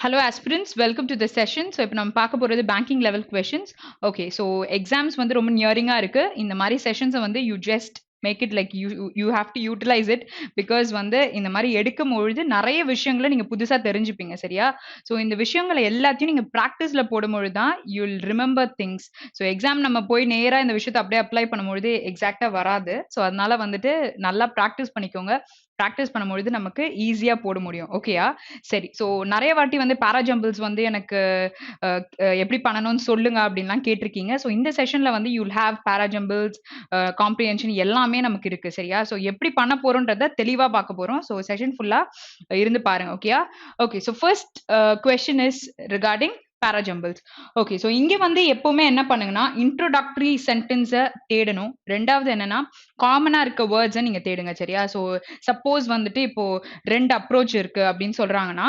Hello aspirants, welcome to the session. So இப்போ நம்ம பார்க்க போறது banking level questions. Okay, so exams வந்து ரொம்ப நியரிங்கா இருக்கு. இந்த மாதிரி sessions வந்து you just make it like you have to utilize it because வந்து இந்த மாதிரி எடுக்கும் பொழுது நிறைய விஷயங்களை நீங்க புதுசா தெரிஞ்சுப்பீங்க சரியா? ஸோ இந்த விஷயங்களை எல்லாத்தையும் நீங்க ப்ராக்டிஸ்ல போடும்பொழுது தான் you will remember things. So exam நம்ம போய் நேரா இந்த விஷயத்தை அப்படியே அப்ளை பண்ணும்பொழுது எக்ஸாக்டா வராது. ஸோ அதனால வந்துட்டு நல்லா ப்ராக்டிஸ் பண்ணிக்கோங்க. ப்ராக்டிஸ் பண்ணும்பொழுது நமக்கு ஈஸியா போட முடியும். ஓகேயா? சரி. ஸோ நிறைய வாட்டி வந்து பாராஜம்பிள்ஸ் வந்து எனக்கு எப்படி பண்ணணும்னு சொல்லுங்க அப்படின்லாம் கேட்டிருக்கீங்க. ஸோ இந்த செஷன்ல வந்து யூ வில் ஹேவ் பாராஜம்பிள்ஸ், காம்ப்ரிஹென்ஷன் எல்லாமே நமக்கு இருக்கு சரியா? ஸோ எப்படி பண்ண போறோன்றத தெளிவா பார்க்க போறோம். ஸோ செஷன் ஃபுல்லா இருந்து பாருங்க. ஓகேயா? Okay. So first question is regarding parajumbles. Okay. So இங்க வந்து எப்பவுமே என்ன பண்ணுங்கன்னா இன்ட்ரோடக்டரி சென்டென்ஸை தேடணும். ரெண்டாவது என்னன்னா காமனா இருக்க வேர்ட்ஸை நீங்க தேடுங்க சரியா? ஸோ சப்போஸ் வந்துட்டு இப்போ 2 அப்ரோச் இருக்கு அப்படின்னு சொல்றாங்கன்னா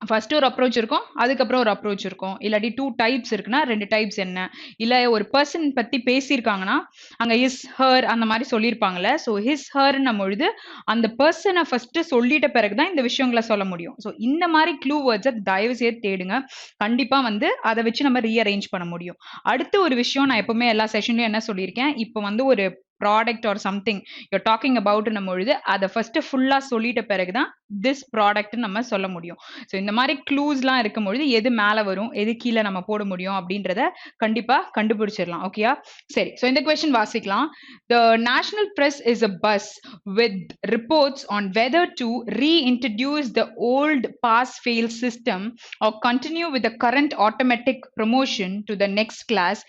ஃபர்ஸ்ட் ஒரு அப்ரோச் இருக்கும், அதுக்கப்புறம் ஒரு அப்ரோச் இருக்கும். இல்லாட்டி 2 டைப்ஸ் இருக்குன்னா 2 டைப்ஸ் என்ன? இல்ல ஒரு பர்சன் பத்தி பேசியிருக்காங்கன்னா அங்க ஹிஸ் ஹர் அந்த மாதிரி சொல்லியிருப்பாங்கல்ல. ஸோ ஹிஸ் ஹர்ன்னும் பொழுது அந்த பர்சனை ஃபர்ஸ்ட் சொல்லிட்ட பிறகுதான் இந்த விஷயங்களை சொல்ல முடியும். ஸோ இந்த மாதிரி க்ளூ வேர்ட்ஸை தயவு செய்து தேடுங்க. கண்டிப்பா வந்து அதை வச்சு நம்ம ரீஅரேஞ்ச் பண்ண முடியும். அடுத்த ஒரு விஷயம் நான் எப்பவுமே எல்லா செஷன்லயும் என்ன சொல்லியிருக்கேன், இப்போ வந்து ஒரு product or something you're talking about பொழுது அதை ஃபர்ஸ்ட் ஃபுல்லா சொல்லிட்ட பிறகுதான் திஸ் ப்ராடக்ட் நம்ம சொல்ல முடியும். ஸோ இந்த மாதிரி க்ளூஸ்லாம் இருக்கும்பொழுது எது மேலே வரும் எது கீழே நம்ம போட முடியும் அப்படின்றத கண்டிப்பா கண்டுபிடிச்சிடலாம். ஓகேயா? சரி. ஸோ இந்த கொஸ்டின் வாசிக்கலாம். The national press is a buzz with reports on whether to reintroduce the old pass fail system or continue with the current automatic promotion to the next class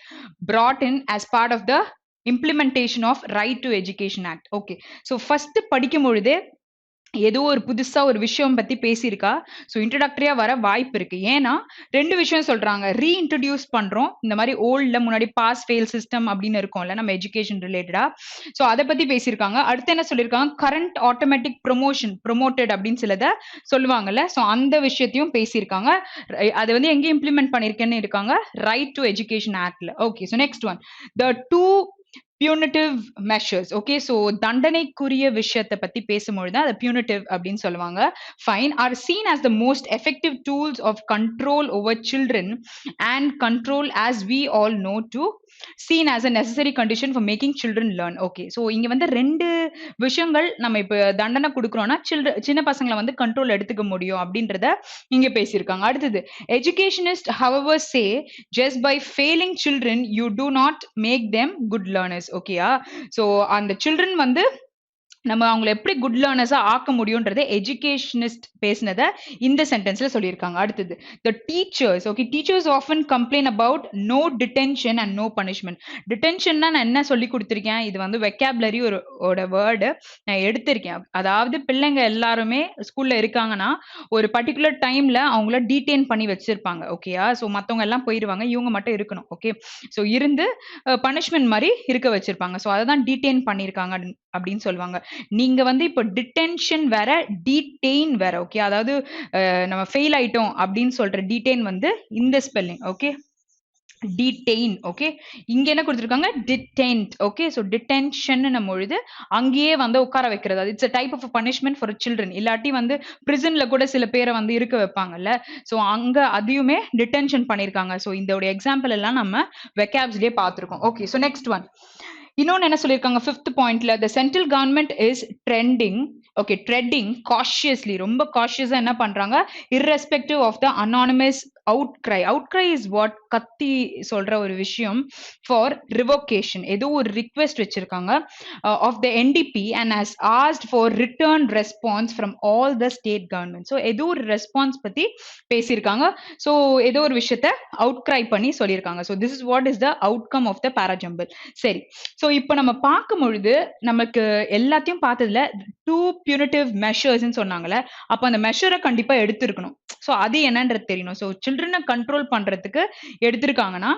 brought in as part of the implementation of Right to Education Act. Okay. So first படிக்கும் பொழுதே ஏதோ ஒரு புதுசா ஒரு விஷயம் பத்தி பேசியிருக்கா. So இன்ட்ரடக்டரியா வர வாய்ப்பு இருக்கு. ஏன்னா 2 விஷயம் சொல்றாங்க. ரீஇன்ட்ரடியூஸ் பண்றோம். இந்த மாதிரி ஓல்ட்ல முன்னாடி பாஸ் ஃபெயில் சிஸ்டம் அப்படின்னு இருக்கும்ல நம்ம எஜுகேஷன் ரிலேட்டடா. ஸோ அதை பத்தி பேசியிருக்காங்க. அடுத்து என்ன சொல்லியிருக்காங்க, கரண்ட் ஆட்டோமேட்டிக் ப்ரொமோஷன் ப்ரொமோட்டட் அப்படின்னு சிலதை சொல்லுவாங்கல்ல. ஸோ அந்த விஷயத்தையும் பேசியிருக்காங்க. அதை வந்து எங்க இம்ப்ளிமெண்ட் பண்ணிருக்கேன்னு இருக்காங்க, ரைட் டு எஜுகேஷன் ஆக்ட்ல. Okay. So next one, the 2 punitive measures. Okay, so தண்டனைக்குரிய விஷயத்தை பத்தி பேசும்பொழுது அது punitive அப்படின்னு சொல்லுவாங்க. Fine are seen as the most effective tools of control over children and control as we all know to seen as a necessary condition for making children learn. Okay, so இங்க வந்து 2 விஷயங்கள் நம்ம இப்ப தண்டனை கொடுக்கறோம்னா சின்ன பசங்களை வந்து கண்ட்ரோல் எடுத்துக்க முடியும் அப்படின்றத இங்க பேசியிருக்காங்க. அடுத்தது, educationists however say just by failing children you do not make them good learners. ஓகேயா? ஸோ அந்த சில்ட்ரன் வந்து நம்ம அவங்களை எப்படி குட் லேர்னர்ஸா ஆக்க முடியும்ன்றதை எஜுகேஷனிஸ்ட் பேசினதை இந்த சென்டென்ஸ்ல சொல்லியிருக்காங்க. அடுத்தது, the teachers. Okay, teachers often complain about no detention and no punishment. டிடென்ஷன்னா நான் என்ன சொல்லி கொடுத்துருக்கேன், இது வந்து வெக்காபுலரி ஒரு வேர்டு நான் எடுத்திருக்கேன். அதாவது பிள்ளைங்க எல்லாருமே ஸ்கூல்ல இருக்காங்கன்னா ஒரு பர்டிகுலர் டைம்ல அவங்கள டீடைன் பண்ணி வச்சிருப்பாங்க. ஓகேயா? ஸோ மற்றவங்க எல்லாம் போயிடுவாங்க, இவங்க மட்டும் இருக்கணும். ஓகே. ஸோ இருந்து பனிஷ்மெண்ட் மாதிரி இருக்க வச்சிருப்பாங்க. ஸோ அதை தான் டீடைன் பண்ணியிருக்காங்க அப்படின்னு சொல்லுவாங்க. நீங்க வந்து இப்போ டிடென்ஷன் வேற, டீடெயின் வேற. ஓகே, அதாவது நம்ம ஃபெயில் ஆயிட்டோம் அப்படின்னு சொல்ற டீடெயின் வந்து இந்த ஸ்பெல்லிங். ஓகே, டீடெயின். ஓகே, இங்க என்ன கொடுத்துருக்காங்க, டிடென்ட். ஓகே, ஸோ டிடென்ஷன் பொழுது அங்கேயே வந்து உட்கார வைக்கிறது. அது it's a type of punishment for children. இல்லாட்டி வந்து பிரிசன்ல கூட சில பேரை வந்து இருக்க வைப்பாங்கல்ல. ஸோ அங்க அதையுமே டிடென்ஷன் பண்ணியிருக்காங்க. ஸோ இதோட எக்ஸாம்பிள் எல்லாம் நம்ம வெக்காப்ஸ்லயே பார்த்துருக்கோம். ஓகே, ஸோ நெக்ஸ்ட் ஒன், இன்னொன்னு என்ன சொல்லியிருக்காங்க 5th பாயிண்ட்ல, the central government is treading cautiously. ரொம்ப காஷியஸா என்ன பண்றாங்க, irrespective of the anonymous outcry. Outcry is what கத்தி சொல்ற ஒரு விஷயம் for revocation. ஏதோ ஒரு ரிக்வெஸ்ட் வச்சிருக்காங்க of the NDP and has asked for return response from all the state governments. So ஏதோ ஒரு ரெஸ்பான்ஸ் பத்தி பேசியிருக்காங்க. ஸோ ஏதோ ஒரு விஷயத்த அவுட்கிரை பண்ணி சொல்லியிருக்காங்க. So this is what is the outcome of the parajumble. சரி. ஸோ இப்போ நம்ம பார்க்கும் பொழுது நமக்கு எல்லாத்தையும் பார்த்ததுல 2 punitive measures சொன்னாங்கல்ல, அப்போ அந்த மெஷரை கண்டிப்பா எடுத்திருக்கணும். ஸோ அது என்னன்றது தெரியணும். ஸோ சில்ட்ரனை கண்ட்ரோல் பண்றதுக்கு எடுத்திருக்காங்கன்னா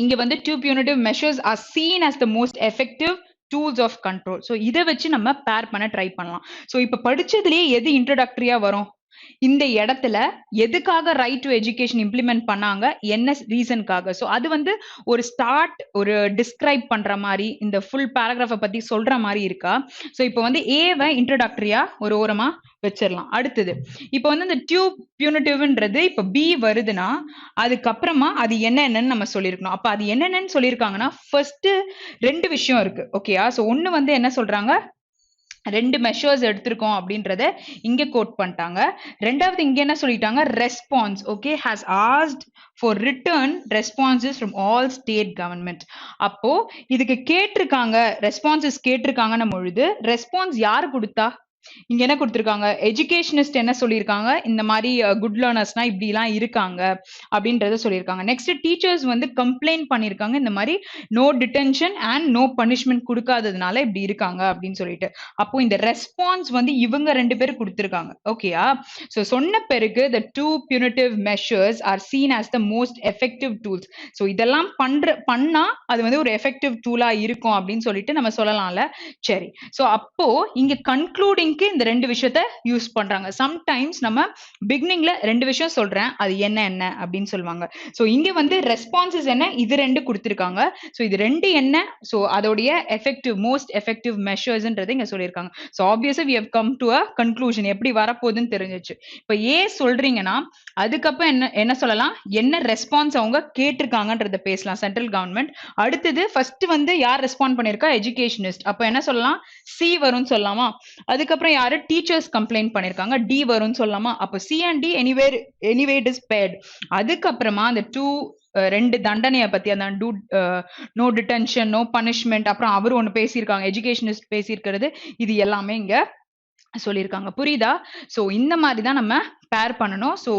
இங்க வந்து 2 punitive measures are seen as the most effective tools of control. So இதை வச்சு நம்ம பேர் பண்ண ட்ரை பண்ணலாம். ஸோ இப்போ படிச்சதுலயே எது இன்ட்ரோடக்டரியா வரும், இந்த இடத்துல எதுக்காக ரைட் டு எஜுகேஷன் இம்ப்ளிமெண்ட் பண்ணாங்க, என்ன ரீசனுக்காக. ஸோ அது வந்து ஒரு ஸ்டார்ட், ஒரு டிஸ்கிரைப் பண்ற மாதிரி இந்த ஃபுல் பேராகிராஃபை பத்தி சொல்ற மாதிரி இருக்கா. ஸோ இப்போ வந்து ஏவை இன்ட்ரோடக்டரியா ஒரு ஓரமா வச்சிடலாம். அடுத்தது இப்போ வந்து இந்த டியூப் பியூனிட்டிவ்ன்றது இப்போ பி வருதுன்னா அதுக்கப்புறமா அது என்னென்னு நம்ம சொல்லியிருக்கணும். அப்ப அது என்னென்னு சொல்லியிருக்காங்கன்னா ஃபர்ஸ்ட் 2 விஷயம் இருக்கு. ஓகேயா. ஸோ ஒன்னு வந்து என்ன சொல்றாங்க, 2 மெஷர்ஸ் எடுத்திருக்கோம் அப்படின்றத இங்க கோட் பண்ணிட்டாங்க. ரெண்டாவது இங்க என்ன சொல்லிட்டாங்க, response okay has asked for return responses from all state government. அப்போ இதுக்கு கேட்டிருக்காங்க, ரெஸ்பான்சஸ் கேட்டிருக்காங்கன்னு பொழுது ரெஸ்பான்ஸ் யாரு கொடுத்தா, இங்க என்ன கொடுத்திருக்காங்க, எஜுகேஷனிஸ்ட் என்ன சொல்லியிருக்காங்க, இந்த மாதிரி குட் லேர்னர்ஸ்னா இப்படி எல்லாம் இருக்காங்க அப்படின்றத சொல்லியிருக்காங்க. நெக்ஸ்ட் டீச்சர்ஸ் வந்து கம்ப்ளைண்ட் பண்ணியிருக்காங்க, இந்த மாதிரி no detention and no punishment கொடுக்காததுனால இப்படி இருக்காங்க அப்படின்னு சொல்லிட்டு. அப்போ இந்த ரெஸ்பான்ஸ் வந்து இவங்க 2 பேரும் கொடுத்திருக்காங்க. ஓகேயா. ஸோ சொன்ன பிறகு the 2 punitive measures are seen as the most effective tools. So இதெல்லாம் பண்ணா அது வந்து ஒரு எஃபெக்டிவ் டூலா இருக்கும் அப்படின்னு சொல்லிட்டு நம்ம சொல்லலாம்ல. சரி. ஸோ அப்போ இங்க கன்க்ளூடிங் இந்த 2 விஷயத்தை யூஸ் பண்றாங்க. சம்டைம்ஸ் நம்ம பிகினிங்ல 2 விஷயம் சொல்றேன், அது என்ன அப்படின்னு சொல்லுவாங்க. சோ இங்க வந்து ரெஸ்பான்சஸ் என்ன, இது 2 கொடுத்திருக்காங்க. சோ இது 2 என்ன, சோ அதோடைய எஃபெக்டிவ், மோஸ்ட் எஃபெக்டிவ் மெஷர்ஸ்ன்றது இங்க சொல்லியிருக்காங்க. சோ ஆப்வியஸா we have come to a conclusion, எப்படி வரப்போகுதுன்னு தெரிஞ்சிச்சு. இப்போ ஏ சொல்றீங்கன்னா அதுக்கப்புறம் என்ன சொல்லலாம், என்ன ரெஸ்பான்ஸ் அவங்க கேட்டிருக்காங்கன்றத பேசலாம், சென்ட்ரல் கவர்மெண்ட். அடுத்தது ஃபர்ஸ்ட் வந்து யார் ரெஸ்பாண்ட் பண்ணிருக்கா, எஜுகேஷனிஸ்ட். அப்போ என்ன சொல்லலாம், சி வரும்னு சொல்லலாமா. அதுக்கப்புறம் யாரு, டீச்சர்ஸ் கம்ப்ளைண்ட் பண்ணிருக்காங்க, டி வரும்னு சொல்லலாமா. அப்போ C and D anyway it is bad. அதுக்கப்புறமா அந்த 2 தண்டனையை பத்தி, அந்த நோ டிடென்ஷன் நோ பனிஷ்மெண்ட், அப்புறம் அவர் ஒன்னு பேசியிருக்காங்க, எஜுகேஷனிஸ்ட் பேசியிருக்கிறது, இது எல்லாமே இங்க சொல்லியிருக்காங்க. புரியுதா. சோ இந்த மாதிரி தான் நம்ம பேர் பண்ணணும். சோ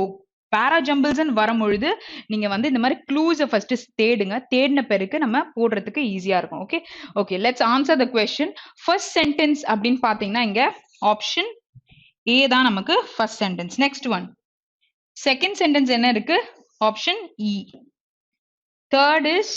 பேரா ஜம்பிள்ஸ் வரும்பொழுது நீங்க வந்து இந்த மாதிரி க்ளூஸை ஃபர்ஸ்ட் தேடுங்க. தேடின பிறகு நம்ம போடுறதுக்கு ஈஸியா இருக்கும். Okay okay let's answer the question. First sentence அப்படின்னு பாத்தீங்கன்னா இங்க ஆப்ஷன் ஏ தான் நமக்கு first sentence. Next one second sentence என்ன இருக்கு, option E. Third is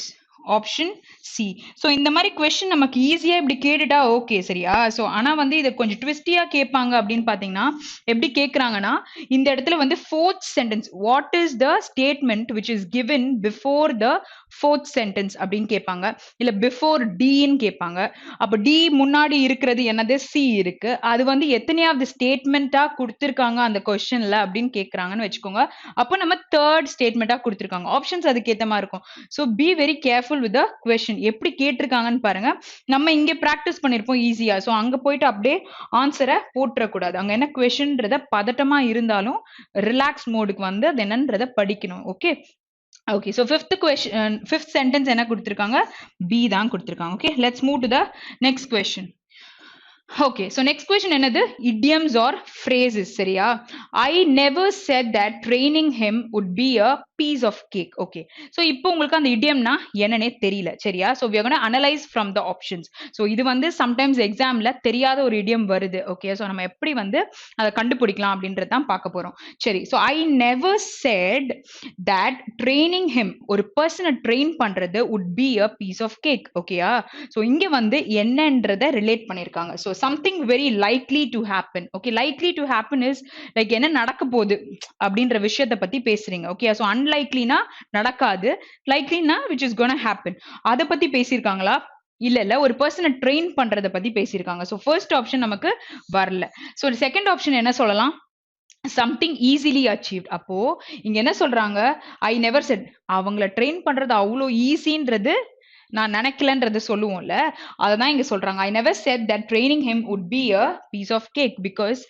option C. So இந்த மாதிரி கொஸ்டின் நமக்கு ஈஸியா இப்படி கேட்டுட்டா ஓகே சரியா. ஸோ ஆனா வந்து இதை கொஞ்சம் ட்விஸ்டியா கேட்பாங்க. அப்படின்னு பாத்தீங்கன்னா எப்படி கேட்கறாங்கன்னா, இந்த இடத்துல வந்து fourth sentence, what is the statement which is given before the fourth sentence அப்படின்னு கேட்பாங்க, இல்ல பிஃபோர் டின்னு கேட்பாங்க. அப்ப டி முன்னாடி இருக்கிறது என்னது, சி இருக்கு. அது வந்து எத்தனையாவது ஸ்டேட்மெண்டா கொடுத்திருக்காங்க அந்த கொஸ்டின்ல அப்படின்னு கேட்கறாங்கன்னு வச்சுக்கோங்க. அப்போ நம்ம தேர்ட் ஸ்டேட்மெண்டா கொடுத்திருக்காங்க. ஆப்ஷன்ஸ் அதுக்கு ஏத்த மாதிரி இருக்கும். So be very careful with the question, எப்படி கேட்டிருக்காங்கன்னு பாருங்க. நம்ம இங்க பிராக்டிஸ் பண்ணிருப்போம் ஈஸியா. சோ அங்க போயிட்டு அப்படியே ஆன்சரை போட்டுற கூடாது. அங்க என்ன கொஸ்டின்றத பதட்டமா இருந்தாலும் ரிலாக்ஸ் மோடுக்கு வந்து அது என்னன்றத படிக்கணும். Okay okay. So fifth sentence என்ன கொடுத்திருக்காங்க, பி தான் கொடுத்திருக்காங்க. Okay let's move to the next question. Okay, so next question என்னது, idioms or phrases. சரியா. I never said that training him would be a piece of cake. Okay, so இப்போ உங்களுக்கு அந்த idiomனா என்னன்னே தெரியல சரியா. So we are going to analyze from the options. So இது வந்து sometimes examல தெரியாத ஒரு idiom வருது. Okay, so நம்ம எப்படி வந்து அதை கண்டுபிடிக்கலாம் அப்படின்றது தான் பார்க்க போறோம். சரி. So I never said that training him, ஒரு பர்சனை ட்ரெயின் பண்றது would be a piece of cake. ஓகேயா. so இங்க வந்து என்னன்றதை ரிலேட் பண்ணிருக்காங்க. so something very likely to happen. okay, likely to happen is like என்ன நடக்க போகுது அப்படின்ற விஷயத்தை பத்தி பேசுறீங்க. okay, so unlikelyனா நடக்காது, likelyனா which is gonna happen, அதை பத்தி பேசியிருக்காங்களா, இல்ல ஒரு பர்சனை ட்ரெயின் பண்றதை பத்தி பேசியிருக்காங்க. so first ஆப்ஷன் நமக்கு வரல. so செகண்ட் ஆப்ஷன் என்ன சொல்லலாம், something easily achieved. அப்போ இங்க என்ன சொல்றாங்க, I never said, அவங்கள ட்ரெயின் பண்றது அவ்வளோ ஈஸின்றது நான் நினைக்கலன்றது சொல்லுவோம்ல, அததான் இங்க சொல்றாங்க. I never said that training him would be a piece of cake, because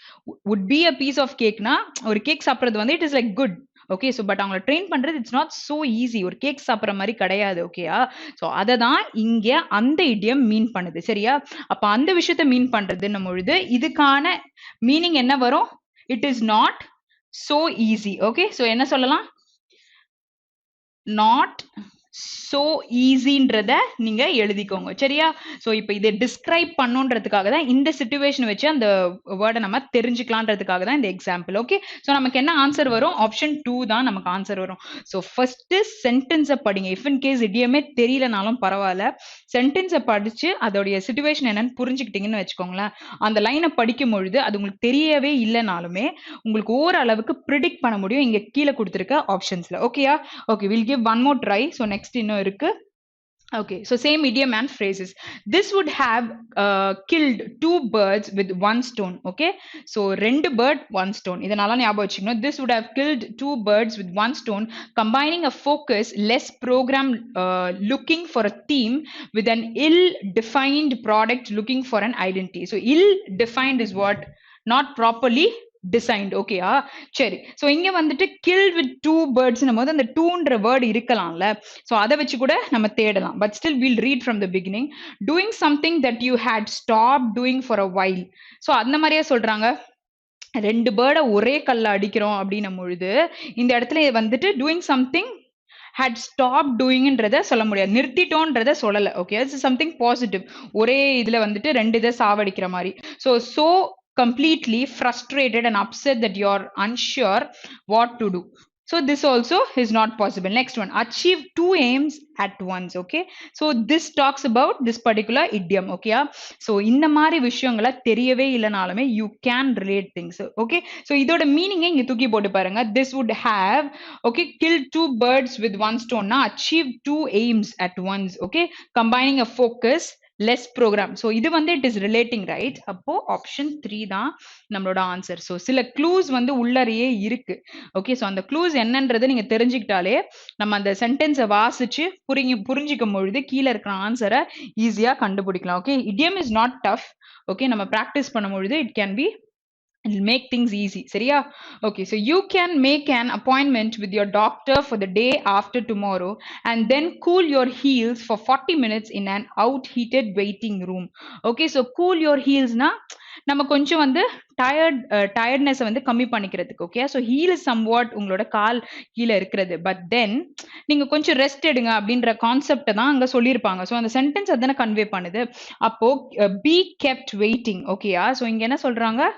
would be a piece of cakeனா ஒரு கேக் சாப்பிடுறது வந்து it is like good. Okay, so but அவங்களை ட்ரெயின் பண்றது இட்ஸ் நாட் சோ ஈஸி, ஒரு cake சாப்பிட்ற மாதிரி கிடையாது. ஓகேயா. ஸோ அதை தான் இங்க அந்த இடியம் மீன் பண்ணுது சரியா. அப்ப அந்த விஷயத்த மீன் பண்றதுன்னும் பொழுது இதுக்கான மீனிங் என்ன வரும், it is not so easy. Okay, so என்ன சொல்லலாம், நாட் so ஈஸின்றத நீங்க எழுதிக்கோங்க சரியா. ஸோ இப்போ இதை டிஸ்கிரைப் பண்ணுன்றதுக்காக தான் இந்த சிச்சுவேஷன் வச்சு அந்த வேர்டை நம்ம தெரிஞ்சுக்கலான்றதுக்காக தான் இந்த எக்ஸாம்பிள். ஓகே, ஸோ நமக்கு என்ன ஆன்சர் வரும்? ஆப்ஷன் 2 தான் நமக்கு ஆன்சர் வரும். ஸோ ஃபர்ஸ்ட் சென்டென்ஸை படிங்க. இஃப் இன் கேஸ் இடியமே தெரியலனாலும் பரவாயில்ல, சென்டென்ஸை படிச்சு அதோடைய சிச்சுவேஷன் என்னன்னு புரிஞ்சுக்கிட்டீங்கன்னு வச்சுக்கோங்களேன். அந்த லைனை படிக்கும் பொழுது அது உங்களுக்கு தெரியவே இல்லைனாலுமே உங்களுக்கு ஓரளவுக்கு ப்ரிடிக்ட் பண்ண முடியும் இங்க கீழே கொடுத்துருக்க ஆப்ஷன்ஸ்ல. ஓகேயா? Okay, will give one more try. So next இன்னும் இருக்கு. Okay, so same idiom and phrases. This would have killed 2 birds with 1 stone. Okay, so ரெண்டு bird 1 stone. இதனால ஞாபகம் வச்சுக்கணும். This would have killed 2 birds with 1 stone, combining a focus, less program, looking for a theme with an ill-defined product looking for an identity. So ill-defined is what? Not properly designed. ஓகேயா? சரி, so இங்க வந்துட்டு killed with 2 birds போது அந்த 2ன்ற word இருக்கலாம்ல, so அதை வச்சு கூட நம்ம தேடலாம். But still will read from the beginning. Doing something that you hate stop doing for a while. So அந்த மாதிரியே சொல்றாங்க. ரெண்டு பேர்டை ஒரே கல்ல அடிக்கிறோம் அப்படின்னும் பொழுது இந்த இடத்துல வந்துட்டு டூயிங் சம்திங் had stopped doingன்றத சொல்ல முடியாது, நிறுத்திட்டோன்றத சொல்லல. Okay, it's something positive. ஒரே இதுல வந்துட்டு ரெண்டு இதை சாவடிக்கிற மாதிரி. So completely frustrated and upset that you're unsure what to do. So this also is not possible. Next one, achieve 2 aims at once. Okay, so this talks about this particular idiom. Okay, so இந்த மாதிரி விஷயங்களை தெரியவே இல்லைனாலுமே you can relate things. Okay, so இதோட மீனிங்கை இங்க தூக்கி போட்டு பாருங்க. This would have, okay, killed 2 birds with 1 stone. Now achieve 2 aims at once. Okay, combining a focus, less program. So இது வந்து it is relating, right? அப்போ ஆப்ஷன் 3 தான் நம்மளோட ஆன்சர். ஸோ சில க்ளூஸ் வந்து உள்ளறையே இருக்கு. ஓகே, ஸோ அந்த க்ளூஸ் என்னன்றதை நீங்க தெரிஞ்சுக்கிட்டாலே நம்ம அந்த சென்டென்ஸை வாசிச்சு புரிஞ்சிக்கும் பொழுது கீழே இருக்கிற ஆன்சரை ஈஸியா கண்டுபிடிக்கலாம். Okay, idiom is not tough. Okay, நம்ம ப்ராக்டிஸ் பண்ணும் பொழுது it can be, it'll make things easy. சரியா? Okay, so you can make an appointment with your doctor for the day after tomorrow and then cool your heels for 40 minutes in an out-heated waiting room. Okay, so cool your heels na நம்ம கொஞ்சம் வந்து tiredness வந்து கம்மி பண்ணிக்கிறதுக்கு. Okay, so heel is somewhat உங்களோட கால் கீழே இருக்கிறது. பட் தென் நீங்க கொஞ்சம் ரெஸ்ட் எடுங்க அப்படின்ற கான்செப்டை தான் அங்க சொல்லியிருப்பாங்க. ஸோ அந்த சென்டென்ஸ் அதான கன்வே பண்ணுது. அப்போ பி கெப்ட் வெயிட்டிங். ஓகேயா? ஸோ இங்க என்ன சொல்றாங்க?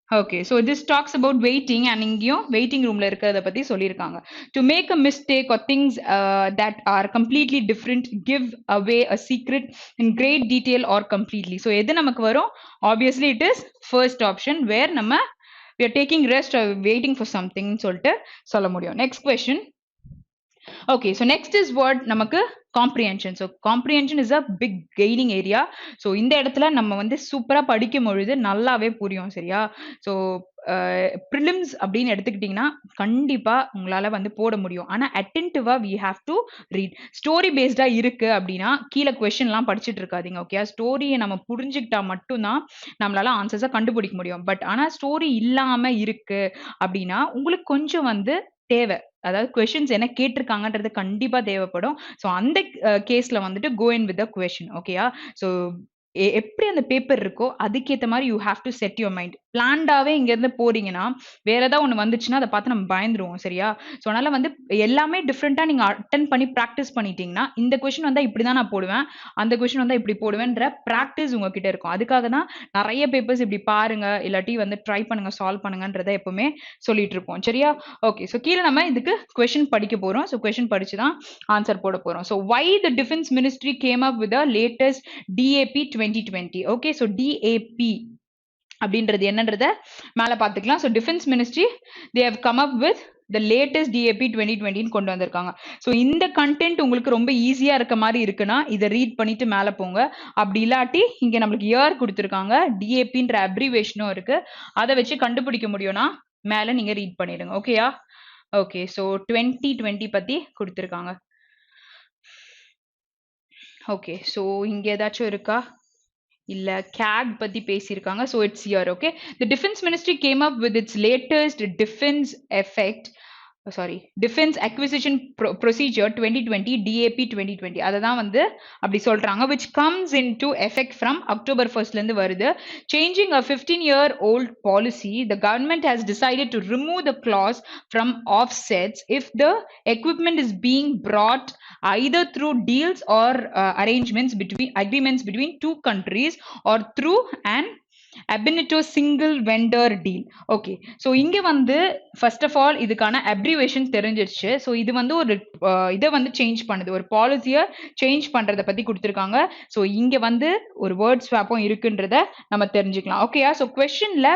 Okay, so this talks about waiting and இங்கேயும் waiting roomல இருக்கிறத பத்தி சொல்லியிருக்காங்க. To make a mistake or things that are completely different, give away a secret in great detail or completely. So எது நமக்கு வரும்? Obviously it is first option where நம்ம we are taking rest or waiting for something சொல்லிட்டு சொல்ல முடியும். Next question. Okay, so next is what நமக்கு comprehension. So comprehension is a big gaining area. So இந்த இடத்துல நம்ம வந்து சூப்பரா படிக்கும் பொழுது நல்லாவே புரியும். சரியா? ஸோ ப்ரிலிம்ஸ் அப்படின்னு எடுத்துக்கிட்டீங்கன்னா கண்டிப்பா உங்களால வந்து போட முடியும். ஆனா அட்டென்டிவா we have to read. Story பேஸ்டா இருக்கு அப்படின்னா கீழே கொஸ்டின் எல்லாம் படிச்சுட்டு இருக்காதீங்க. ஓகே, ஸ்டோரியை நம்ம புரிஞ்சுக்கிட்டா மட்டும்தான் நம்மளால ஆன்சர்ஸை கண்டுபிடிக்க முடியும். பட் ஆனா ஸ்டோரி இல்லாம இருக்கு அப்படின்னா உங்களுக்கு கொஞ்சம் வந்து தேவை, அதாவது கொஸ்டின்ஸ் என்ன கேட்டிருக்காங்கன்றது கண்டிப்பா தேவைப்படும். ஸோ அந்த கேஸ்ல வந்துட்டு go in with the question. ஓகேயா? ஸோ எப்படி அந்த பேப்பர் இருக்கோ அதுக்கேற்ற மாதிரி you have to set your mind. பிளான்டாவே இங்க இருந்து போறீங்கன்னா வேற ஏதாவது ஒன்று வந்துச்சுன்னா அதை பார்த்து நம்ம பயந்துருவோம். சரியா? ஸோ அதனால வந்து எல்லாமே டிஃப்ரெண்டா நீங்க அட்டன் பண்ணி ப்ராக்டிஸ் பண்ணிட்டீங்கன்னா இந்த கொஸ்டின் வந்தா இப்படிதான் நான் போடுவேன், அந்த கொஸ்டின் வந்தா இப்படி போடுவேன்ற ப்ராக்டிஸ் உங்ககிட்ட இருக்கும். அதுக்காக தான் நிறைய பேப்பர்ஸ் இப்படி பாருங்க, இல்லாட்டி வந்து ட்ரை பண்ணுங்க, சால்வ் பண்ணுங்கன்றதை எப்பவுமே சொல்லிட்டு இருப்போம். சரியா? ஓகே, ஸோ கீழே நம்ம இதுக்கு கொஸ்டின் படிக்க போறோம். ஸோ கொஸ்டின் படிச்சு தான் ஆன்சர் போட போறோம். So why the defence ministry came up with the latest DAP 2020. Okay, so DAP அப்படின்றது என்னன்றத மேல பாத்துக்கலாம். So defence ministry they have come up with the latest DAP 2020 கொண்டு வந்திருக்காங்க. ஸோ இந்த கண்டென்ட் உங்களுக்கு ரொம்ப ஈஸியா இருக்க மாதிரி இருக்குன்னா இதை ரீட் பண்ணிட்டு மேல போங்க. அப்படி இல்லாட்டி இங்க நம்மளுக்கு இயர் கொடுத்துருக்காங்க, DAPன்ற அப்ரிவேஷனும் இருக்கு, அதை வச்சு கண்டுபிடிக்க முடியும்னா மேல நீங்க ரீட் பண்ணிடுங்க. ஓகேயா? ஓகே, ஸோ 2020 பத்தி கொடுத்துருக்காங்க. ஓகே, ஸோ இங்க ஏதாச்சும் இருக்கா? இல்ல CAG பத்தி பேசியிருக்காங்க. So it's here. Okay, the defense ministry came up with its latest defense effect sorry defence acquisition procedure 2020 DAP 2020 அதை தான் வந்து அப்படி சொல்றாங்க which comes into effect from October 1st ல இருந்து வருது. Changing a 15-year-old policy, the government has decided to remove the clause from offsets if the equipment is being brought either through deals or agreements between two countries or through an அபினிட்டோ single vendor deal. Okay, so இங்க வந்து first of all இதுக்கான abbreviation தெரிஞ்சிருச்சு. So இது வந்து ஒரு இதை வந்து சேஞ்ச் பண்ணுது, ஒரு பாலிசியை சேஞ்ச் பண்றதை பத்தி கொடுத்துருக்காங்க. ஸோ இங்க வந்து ஒரு வேர்ட் ஸ்வாப்பும் இருக்குன்றத நம்ம தெரிஞ்சுக்கலாம். ஓகேயா? ஸோ கொஸ்டின்ல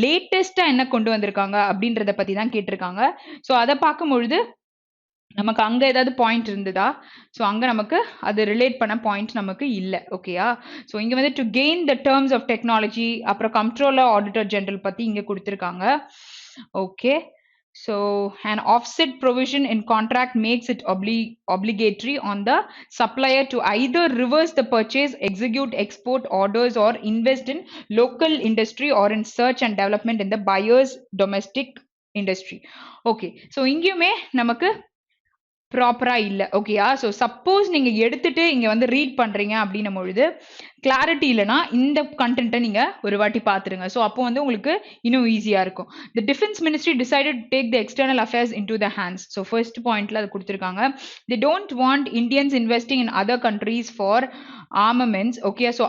லேட்டஸ்டா என்ன கொண்டு வந்திருக்காங்க அப்படின்றத பத்தி தான் கேட்டிருக்காங்க. ஸோ அதை பார்க்கும் பொழுது நமக்கு அங்க ஏதாவது பாயிண்ட் இருந்ததா? ஸோ அங்க நமக்கு அது ரிலேட் பண்ண பாயிண்ட் நமக்கு இல்லை. ஓகேயா? ஸோ இங்க வந்து to gain the terms of technology, அப்புறம் கண்ட்ரோலர் ஆடிட்டர் ஜெனரல் பத்தி இங்க கொடுத்துருக்காங்க. Okay, so an offset provision in contract makes it obligatory on the supplier to either reverse the purchase, execute export orders, or invest in local industry or in search and development in the buyer's domestic industry. Okay, so இங்கேயுமே நமக்கு ப்ராப்பரா இல்ல. ஓகேயா? So suppose நீங்க எடுத்துட்டு இங்க வந்து read பண்றீங்க அப்படின்னும் பொழுது கிளாரிட்டி இல்லைன்னா இந்த கண்டென்ட்டை நீங்க ஒரு வாட்டி பார்த்துருங்க. ஸோ அப்போ வந்து உங்களுக்கு இன்னும் ஈஸியா இருக்கும். The defence ministry decided take the external affairs into the hands. So first பாயிண்ட்ல அது கொடுத்துருக்காங்க. They don't want Indians investing in other countries for armaments. Okay, so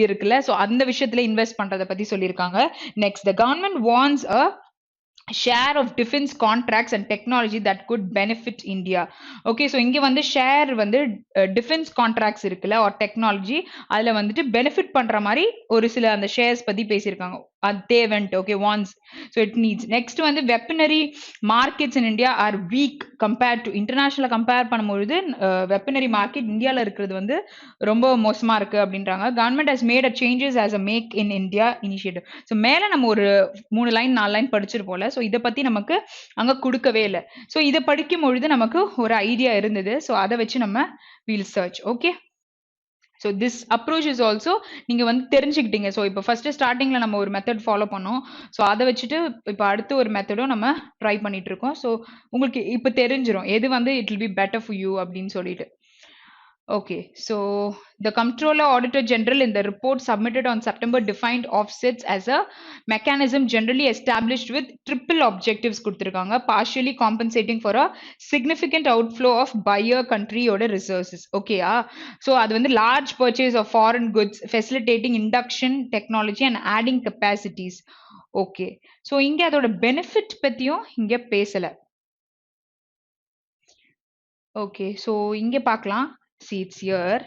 இருக்குல்ல, ஸோ அந்த விஷயத்துல இன்வெஸ்ட் பண்றதை பத்தி சொல்லியிருக்காங்க. Next, the government wants a share of defense contracts and technology that could benefit India. Okay, so இங்க வந்து share வந்து defense contracts இருக்குல்ல or technology, அதுல வந்துட்டு benefit பண்ற மாதிரி ஒரு சில அந்த shares பத்தி பேசியிருக்காங்க. they went, okay, wants, so it needs. Next வந்து weaponry markets in India are weak compared to international compare பண்ணும்போது weaponry market இந்தியால இருக்கிறது வந்து ரொம்ப மோசமா இருக்கு அப்படின்றாங்க. Government has made a changes as a make in India initiative. so மேல நம்ம ஒரு 3 லைன் 4 லைன் படிச்சிருப்போம்ல, ஸோ இதை பத்தி நமக்கு அங்க கொடுக்கவே இல்லை. ஸோ இதை படிக்கும் பொழுது நமக்கு ஒரு ஐடியா இருந்தது. ஸோ அதை வச்சு நம்ம we'll search. Okay, so this approach is also நீங்க வந்து தெரிஞ்சுக்கிட்டீங்க. ஸோ இப்போ ஃபர்ஸ்ட் ஸ்டார்டிங்ல நம்ம ஒரு மெத்தட் ஃபாலோ பண்ணோம். ஸோ அதை வச்சுட்டு இப்போ அடுத்து ஒரு மெத்தடும் நம்ம ட்ரை பண்ணிட்டு இருக்கோம். ஸோ உங்களுக்கு இப்போ தெரிஞ்சிடும் எது வந்து it will be better for you அப்படின்னு சொல்லிட்டு. Okay, so the Comptroller Auditor General in the report submitted on September defined offsets as a mechanism generally established with triple objectives கொடுத்திருக்காங்க, partially compensating for a significant outflow of buyer country ஓட resources. ஓகேயா? so அது வந்து large purchase of foreign goods, facilitating induction technology and adding capacities. okay, so இங்க அதோட benefit பத்தியும் இங்க பேசல. okay, so இங்க பார்க்கலாம். See, it's here.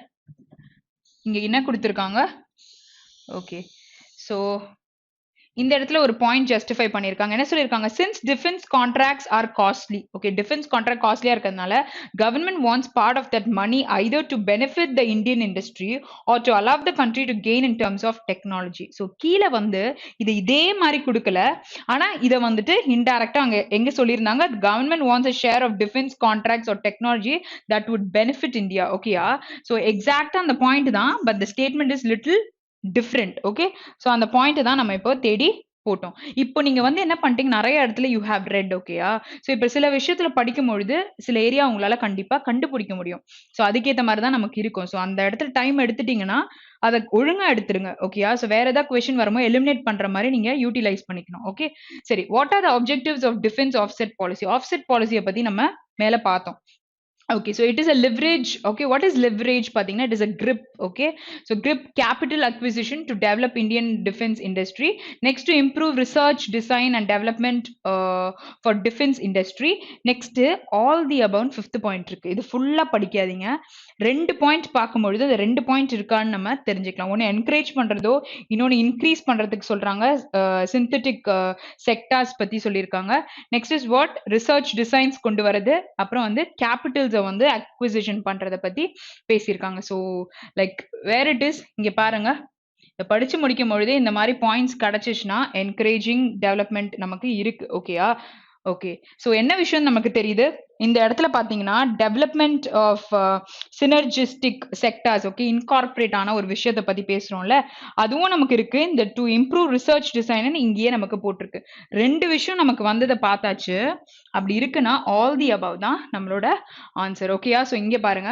இங்க என்ன கொடுத்திருக்காங்க? Okay, so இந்த இடத்துல ஒரு பாயிண்ட் ஜஸ்டிஃபை பண்ணிருக்காங்க. என்ன சொல்லிருக்காங்க? since defense contracts are costly, okay, defense contract costly இருக்கறதுனால government wants part of that money either to benefit the Indian industry or to allow the country to gain in terms of technology. so கீழ வந்து இது இதே மாதிரி கொடுக்கல, ஆனா இத வந்துட்டு இன்டைரக்டா அங்க எங்க சொல்லிருந்தாங்க? government wants a share of defense contracts or technology that would benefit India. ஓகேயா? so எக்ஸாக்ட்டா அந்த பாயிண்ட் தான், but the statement is little different. Okay, so அந்த பாயிண்ட் தான் நம்ம இப்போ தேடி போட்டோம். இப்போ நீங்க வந்து என்ன பண்ணிட்டீங்க? நிறைய இடத்துல யூ ஹேவ் ரெட். ஓகேயா? ஸோ இப்போ சில விஷயத்துல படிக்கும் பொழுது சில ஏரியா உங்களால கண்டிப்பா கண்டுபிடிக்க முடியும். ஸோ அதுக்கேற்ற மாதிரி தான் நமக்கு இருக்கும். ஸோ அந்த இடத்துல டைம் எடுத்துட்டீங்கன்னா அதை ஒழுங்கா எடுத்துருங்க. ஓகேயா? ஸோ வேற ஏதாவது கொஸ்டின் வரும்போது எலிமினேட் பண்ற மாதிரி நீங்க யூட்டிலைஸ் பண்ணிக்கணும். ஓகே, சரி. What are the objectives of defence offset policy? Offset பாலிசியை பத்தி நம்ம மேல பார்த்தோம். Okay, so it is a leverage. Okay, what is leverage? Pathina, it is a grip. Okay, so grip capital acquisition to develop Indian defense industry. Next, to improve research, design and development for defense industry. Next, all the above. Fifth point இருக்கு. இது ஃபுல்லா படிக்காதீங்க. ரெண்டு point பார்க்கும்பொழுது அந்த ரெண்டு point இருக்கான்னு நம்ம தெரிஞ்சுக்கலாம். ஒன்று என்கரேஜ் பண்றதோ, இன்னொன்று இன்க்ரீஸ் பண்றதுக்கு சொல்றாங்க. சிந்தட்டிக் செக்டார்ஸ் பத்தி சொல்லியிருக்காங்க. Next is what? Research designs கொண்டு வரது. அப்புறம் வந்து கேபிட்டல்ஸை வந்து அக்விசிஷன் பண்றதை பத்தி பேசியிருக்காங்க. So like where it is இங்க பாருங்க. படிச்சு முடிக்கும் பொழுதே இந்த மாதிரி பாயிண்ட்ஸ் கிடைச்சிச்சுன்னா என்கரேஜிங் டெவலப்மெண்ட் நமக்கு இருக்கு. ஓகேயா? ஓகே, ஸோ என்ன விஷயம் நமக்கு தெரியுது? இந்த இடத்துல பாத்தீங்கன்னா development of synergistic sectors okay incorporate ஆன ஒரு விஷயத்தை பத்தி பேசுறோம்ல அதுவும் நமக்கு இருக்கு இந்த டு இம்ப்ரூவ் ரிசர்ச் டிசைன் இங்கேயே நமக்கு போட்டிருக்கு ரெண்டு விஷயம் நமக்கு வந்ததை பார்த்தாச்சு அப்படி இருக்குன்னா ஆல் தி அபவ் தான் நம்மளோட ஆன்சர் ஓகேயா ஸோ இங்க பாருங்க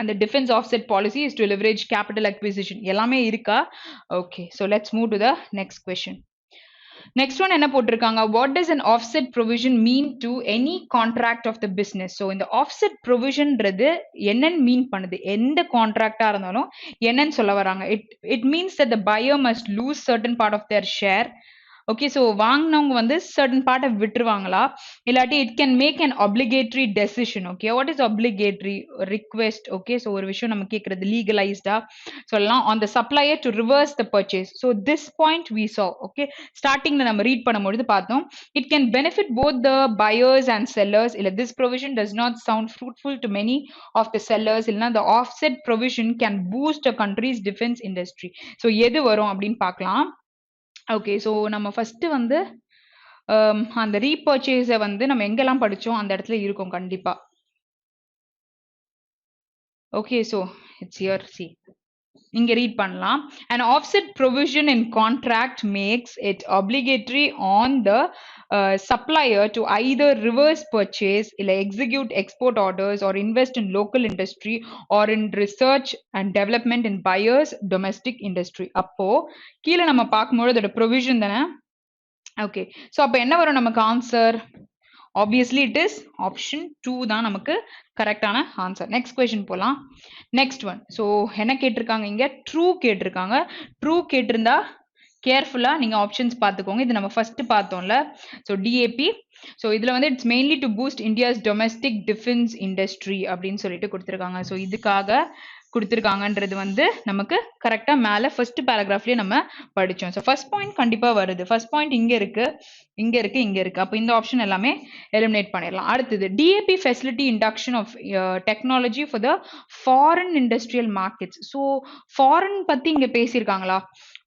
அந்த defence offset policy is to leverage capital acquisition எல்லாமே இருக்கா okay so let's move to the next question next one என்ன போட்டிருக்காங்க what does an offset provision mean to any contract of the business so இந்த offset ப்ரொவிஷன்ன்றது என்னன்னு mean பண்ணுது எந்த கான்ட்ராக்டா இருந்தாலும் என்னன்னு சொல்ல வராங்க it means that the buyer must lose certain part of their share okay so வாங்கினவங்க வந்து சர்டன் பார்ட்டை விட்டுருவாங்களா இல்லாட்டி it can make an obligatory decision okay what is obligatory request okay so ஒரு விஷயம் நம்ம கேட்கறது லீகலைஸ்டா சொல்லலாம் on the supplier to reverse the purchase so this point we saw okay ஸ்டார்டிங்ல நம்ம ரீட் பண்ணும்பொழுது பார்த்தோம் it can benefit both the buyers and sellers இல்லை this provision does not sound fruitful to many of the sellers இல்லைனா the offset provision can boost a country's defence industry so எது வரும் அப்படின்னு பார்க்கலாம் ஓகே ஸோ நம்ம first வந்து அந்த ரீபர்ச்சேஸை வந்து நம்ம எங்கெல்லாம் படிச்சோம் அந்த இடத்துல இருக்கும் கண்டிப்பா okay so it's here C இங்க ரீட் பண்ணலாம் an offset provision in contract makes it obligatory on the supplier to either reverse purchase இல்ல execute export orders or invest in local industry or in research and development in buyers domestic industry அப்போ கீழ நம்ம பார்க்கும்போது அதோட provision தானே okay so அப்போ என்ன வரும் நமக்கு answer obviously it is option 2 தான் நமக்கு கரெக்டான ஆன்சர் நெக்ஸ்ட் கொஸ்டின் போலாம் நெக்ஸ்ட் ஒன் ஸோ என்ன கேட்டிருக்காங்க இங்க ட்ரூ கேட்டிருக்காங்க ட்ரூ கேட்டிருந்தா கேர்ஃபுல்லா நீங்க ஆப்ஷன்ஸ் பார்த்துக்கோங்க இது நம்ம ஃபர்ஸ்ட் பார்த்தோம்ல ஸோ டிஏபி ஸோ இதுல வந்து it's mainly to boost India's domestic defence industry அப்படின்னு சொல்லிட்டு கொடுத்துருக்காங்க ஸோ இதுக்காக கொடுத்துருக்காங்கன்றது வந்து நமக்கு கரெக்டா மேல ஃபர்ஸ்ட் பேராகிராஃப்லயே நம்ம படிச்சோம் ஸோ ஃபர்ஸ்ட் பாயிண்ட் கண்டிப்பா வருது ஃபர்ஸ்ட் பாயிண்ட் இங்க இருக்கு இங்க இருக்கு இங்க இருக்கு அப்போ இந்த ஆப்ஷன் எல்லாமே எலிமினேட் பண்ணிடலாம் அடுத்தது DAP facility induction of technology for the foreign industrial markets so foreign பத்தி இங்க பேசியிருக்காங்களா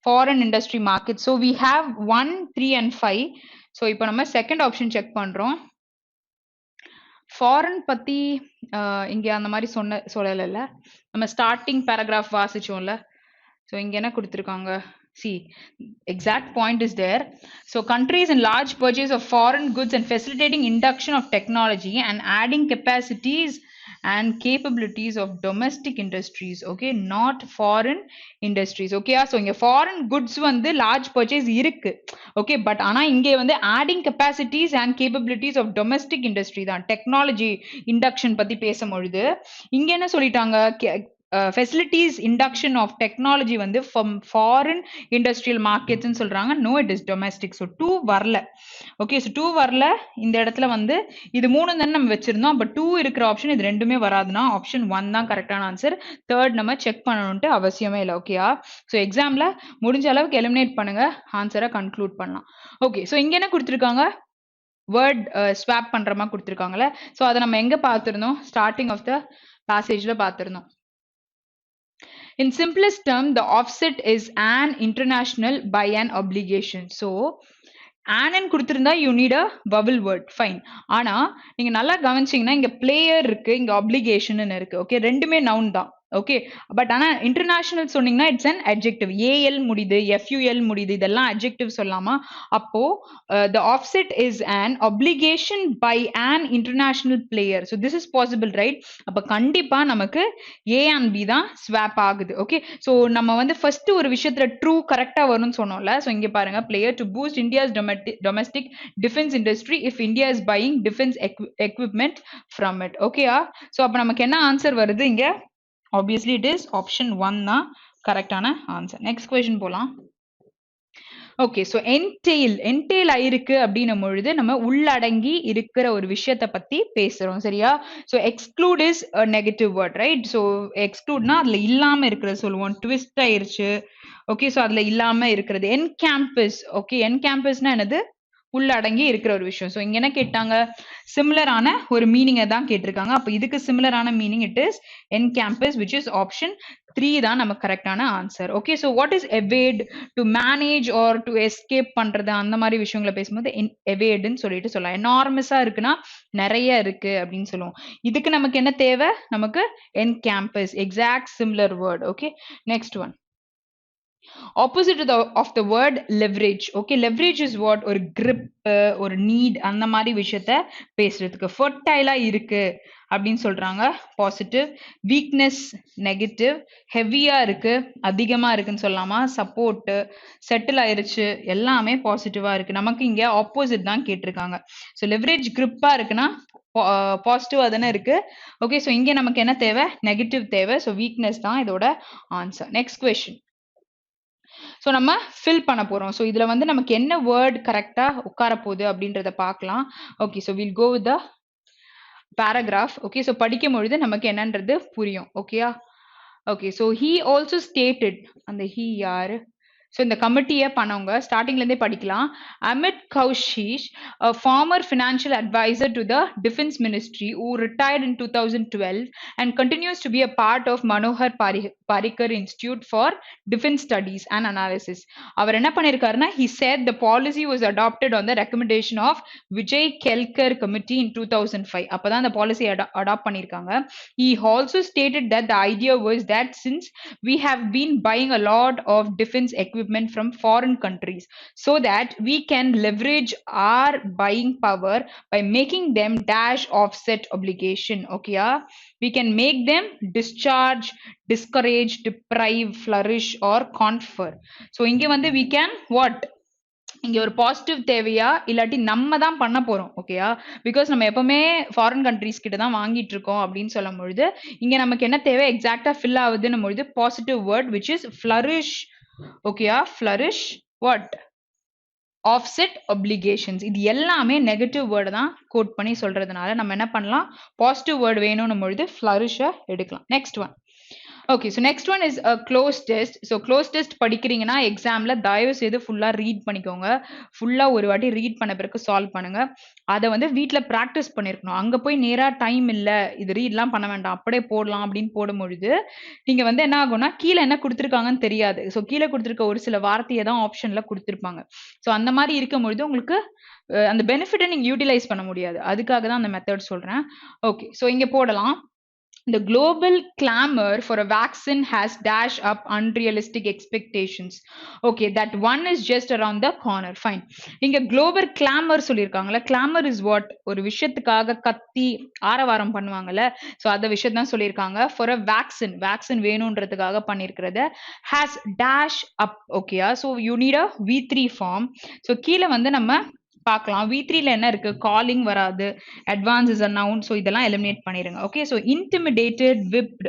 foreign industry market so we have 1 3 and 5 so இப்போ நம்ம செகண்ட் ஆப்ஷன் செக் பண்றோம் ஃபாரின் பத்தி இங்க அந்த மாதிரி சொல்லல நம்ம ஸ்டார்டிங் பேராகிராஃப் வாசிச்சோம்ல ஸோ இங்க என்ன கொடுத்துருக்காங்க see exact point is there so countries in large purchase of foreign goods and facilitating induction of technology and adding capacities and capabilities of domestic industries okay not foreign industries okay so இங்க foreign goods வந்து large purchase இருக்கு okay but ஆனா இங்க வந்து adding capacities and capabilities of domestic industry தான் technology induction பத்தி பேசும்பொழுது இங்க என்ன சொல்லிட்டாங்க facilities induction of technology வந்து from foreign industrial markets ன்னு சொல்றாங்க no it is domestic so 2 வரல okay so 2 வரல இந்த இடத்துல வந்து இது மூணு தானே நம்ம வச்சிருந்தோம் அப்ப 2 இருக்கிற ஆப்ஷன் இது ரெண்டுமே வராதுன்னா ஆப்ஷன் 1 தான் கரெக்டான ஆன்சர் தேர்ட் நம்ம செக் பண்ணணும்ட்டு அவசியமே இல்லை ஓகேயா ஸோ எக்ஸாம்ல முடிஞ்ச அளவுக்கு எலிமினேட் பண்ணுங்க ஆன்சரை கன்க்ளூட் பண்ணலாம் ஓகே ஸோ இங்க என்ன கொடுத்துருக்காங்க வேர்ட் ஸ்வாப் பண்ற மாதிரி கொடுத்துருக்காங்கல்ல ஸோ அதை நம்ம எங்க பார்த்திருந்தோம் ஸ்டார்டிங் ஆஃப் த பேசேஜ்ல பார்த்திருந்தோம் in simplest term the offset is an international by an obligation so an கொடுத்திருந்தா you need a vowel word fine ஆனா நீங்க நல்லா கவனிச்சீங்கன்னா இங்க player இருக்கு இங்க obligation ன்னு இருக்கு ஓகே ரெண்டுமே noun தான் ஓகே பட் ஆனா இன்டர்நேஷனல் சொன்னீங்கன்னா இட்ஸ் அன் அட்ஜெக்டிவ் ஏஎல் முடியுது எஃப்யூஎல் முடியுது இதெல்லாம் அட்ஜெக்டிவ் சொல்லாமா அப்போ the offset is an obligation by an international player so this is possible right அப்ப கண்டிப்பா நமக்கு A and B தான் ஸ்வாப் ஆகுது ஓகே சோ நம்ம வந்து ஃபர்ஸ்ட் ஒரு விஷயத்துல ட்ரூ கரெக்டா வரும்னு சொன்னோம்ல சோ இங்க பாருங்க player to boost India's domestic defense industry if India is buying defense equipment from it ஓகேயா சோ அப்ப நமக்கு என்ன ஆன்சர் வருது இங்க obviously it is option 1 தான் கரெக்டான ஆன்சர் நெக்ஸ்ட் क्वेश्चन போலாம் ஓகே சோ என்டெயில் ஆயிருக்கு அப்படின்னும் பொழுது நம்ம உள்ளடங்கி இருக்கிற ஒரு விஷயத்தை பத்தி பேசுறோம் சரியா so exclude is a negative word right so எக்ஸ்க்ளூட்னா அதுல இல்லாம இருக்கிறது சொல்லுவோம் ட்விஸ்ட் ஆயிருச்சு ஓகே சோ அதுல இல்லாம இருக்கிறது என் கேம்பஸ் ஓகே என் கேம்பஸ்னா என்னது உள்ளடங்கி இருக்கிற ஒரு விஷயம் சோ இங்க என்ன கேட்டாங்க சிமிலரான ஒரு மீனிங்கை தான் கேட்டிருக்காங்க அப்ப இதுக்கு சிமிலரான meaning it is encompass which is option 3 தான் நமக்கு கரெக்டான answer. Okay, so what is evade? To manage or to escape பண்றது, அந்த மாதிரி விஷயங்களை பேசும்போது எவேடுன்னு சொல்லிட்டு சொல்லலாம். எனார்மஸா இருக்குன்னா நிறைய இருக்கு அப்படின்னு சொல்லுவோம். இதுக்கு நமக்கு என்ன தேவை? நமக்கு encompass, exact similar word. Okay, next one. Opposite of the word leverage. Okay, leverage is what? ஒரு grip, ஒரு need, அந்த மாதிரி விஷயத்த பேசுறதுக்கு. fertile இருக்கு அப்படின்னு சொல்றாங்க, பாசிட்டிவ். Weakness, negative. ஹெவியா இருக்கு, அதிகமா இருக்குன்னு சொல்லலாமா, சப்போர்ட், செட்டில் ஆயிருச்சு, எல்லாமே பாசிட்டிவா இருக்கு. நமக்கு இங்க ஆப்போசிட் தான் கேட்டிருக்காங்க. ஸோ லெவரேஜ் கிரிப்பா இருக்குன்னா பாசிட்டிவா தானே இருக்கு. ஓகே, ஸோ இங்க நமக்கு என்ன தேவை? நெகட்டிவ் தேவை. ஸோ வீக்னஸ் தான் இதோட ஆன்சர். Next question. ஸோ நம்ம ஃபில் பண்ண போறோம். ஸோ இதுல வந்து நமக்கு என்ன வேர்ட் கரெக்டா உட்கார போகுது அப்படின்றத பார்க்கலாம். Okay, so will go with the paragraph. Okay, so படிக்கும் பொழுது நமக்கு என்னன்றது புரியும். ஓகேயா? Okay, so he also stated, அந்த ஹீ யாரு? ஸோ இந்த கமிட்டியை பண்ணவங்க ஸ்டார்டிங்லேருந்தே படிக்கலாம். Amit கௌஷிஷ், a former financial advisor to the defense ministry who retired in 2012 and continues to be a part of Manohar Parrikar Institute for Defense Studies and Analysis. அவர் என்ன பண்ணிருக்காருன்னா, he said the policy was adopted on the recommendation of Vijay Kelkar committee in 2005. அப்பதான் அந்த policy adapt பண்ணிருக்காங்க. He also stated that the idea was that since we have been buying a lot of defense equipment from foreign countries, so that we can leverage our buying power by making them dash offset obligation. Okay, we can make them discharge, discourage, deprive, flourish or confer. So இங்க வந்து we can what? இங்க ஒரு positive தேவையா, இல்லாட்டி நம்ம தான் பண்ண போறோம். ஓகேயா? பிகாஸ் நம்ம எப்பவுமே ஃபாரின் கண்ட்ரீஸ் கிட்ட தான் வாங்கிட்டு இருக்கோம் அப்படின்னு சொல்லும் பொழுது இங்க நமக்கு என்ன தேவை? எக்ஸாக்டா ஃபில் ஆகுதுன்னு பொழுது positive word which is flourish. ஓகேயா? Flourish, what? Offset obligations. இது எல்லாமே நெகட்டிவ் வேர்டு தான் கோட் பண்ணி சொல்றதுனால நம்ம என்ன பண்ணலாம்? பாசிட்டிவ் வேர்டு வேணும்னு பொழுது ஃபிளரிஷை எடுக்கலாம். Next one. Okay, so next one is cloze test. So cloze test படிக்கிறீங்கன்னா எக்ஸாமில் தயவு செய்து ஃபுல்லாக ரீட் பண்ணிக்கோங்க. ஃபுல்லாக ஒரு வாட்டி ரீட் பண்ண பிறகு சால்வ் பண்ணுங்க. அதை வந்து வீட்டில் ப்ராக்டிஸ் பண்ணியிருக்கணும். அங்கே போய் நேராக டைம் இல்லை, இது ரீட்லாம் பண்ண வேண்டாம், அப்படியே போடலாம் அப்படின்னு போடும்பொழுது நீங்கள் வந்து என்ன ஆகும்னா, கீழே என்ன கொடுத்துருக்காங்கன்னு தெரியாது. ஸோ கீழே கொடுத்துருக்க ஒரு சில வார்த்தையை தான் ஆப்ஷனில் கொடுத்துருப்பாங்க. ஸோ அந்த மாதிரி இருக்கும் பொழுது உங்களுக்கு அந்த பெனிஃபிட்டை நீங்கள் யூட்டிலைஸ் பண்ண முடியாது. அதுக்காக தான் அந்த மெத்தட் சொல்கிறேன். ஓகே, ஸோ இங்கே போடலாம். The global clamor for a vaccine has dashed up unrealistic expectations. Okay, that one is just around the corner. Fine. இங்க global clamor சொல்லிருக்காங்கல. Clamor is what? ஒரு விஷயத்துக்காக கத்தி ஆரவாரம் பண்ணுவாங்கல. So அந்த விஷயம் தான் சொல்லிருக்காங்க. For a vaccine வேணும்ன்றதுக்காக பண்ணிருக்கிறது. Has dash up. Okay, so you need a V3 form. So கீழ வந்து நம்ம பார்க்கலாம். V3ல என்ன இருக்கு? காலிங் வராது, advance is a noun. So இதெல்லாம் எலிமினேட் பண்ணிருங்க. Okay, so intimidated, whipped,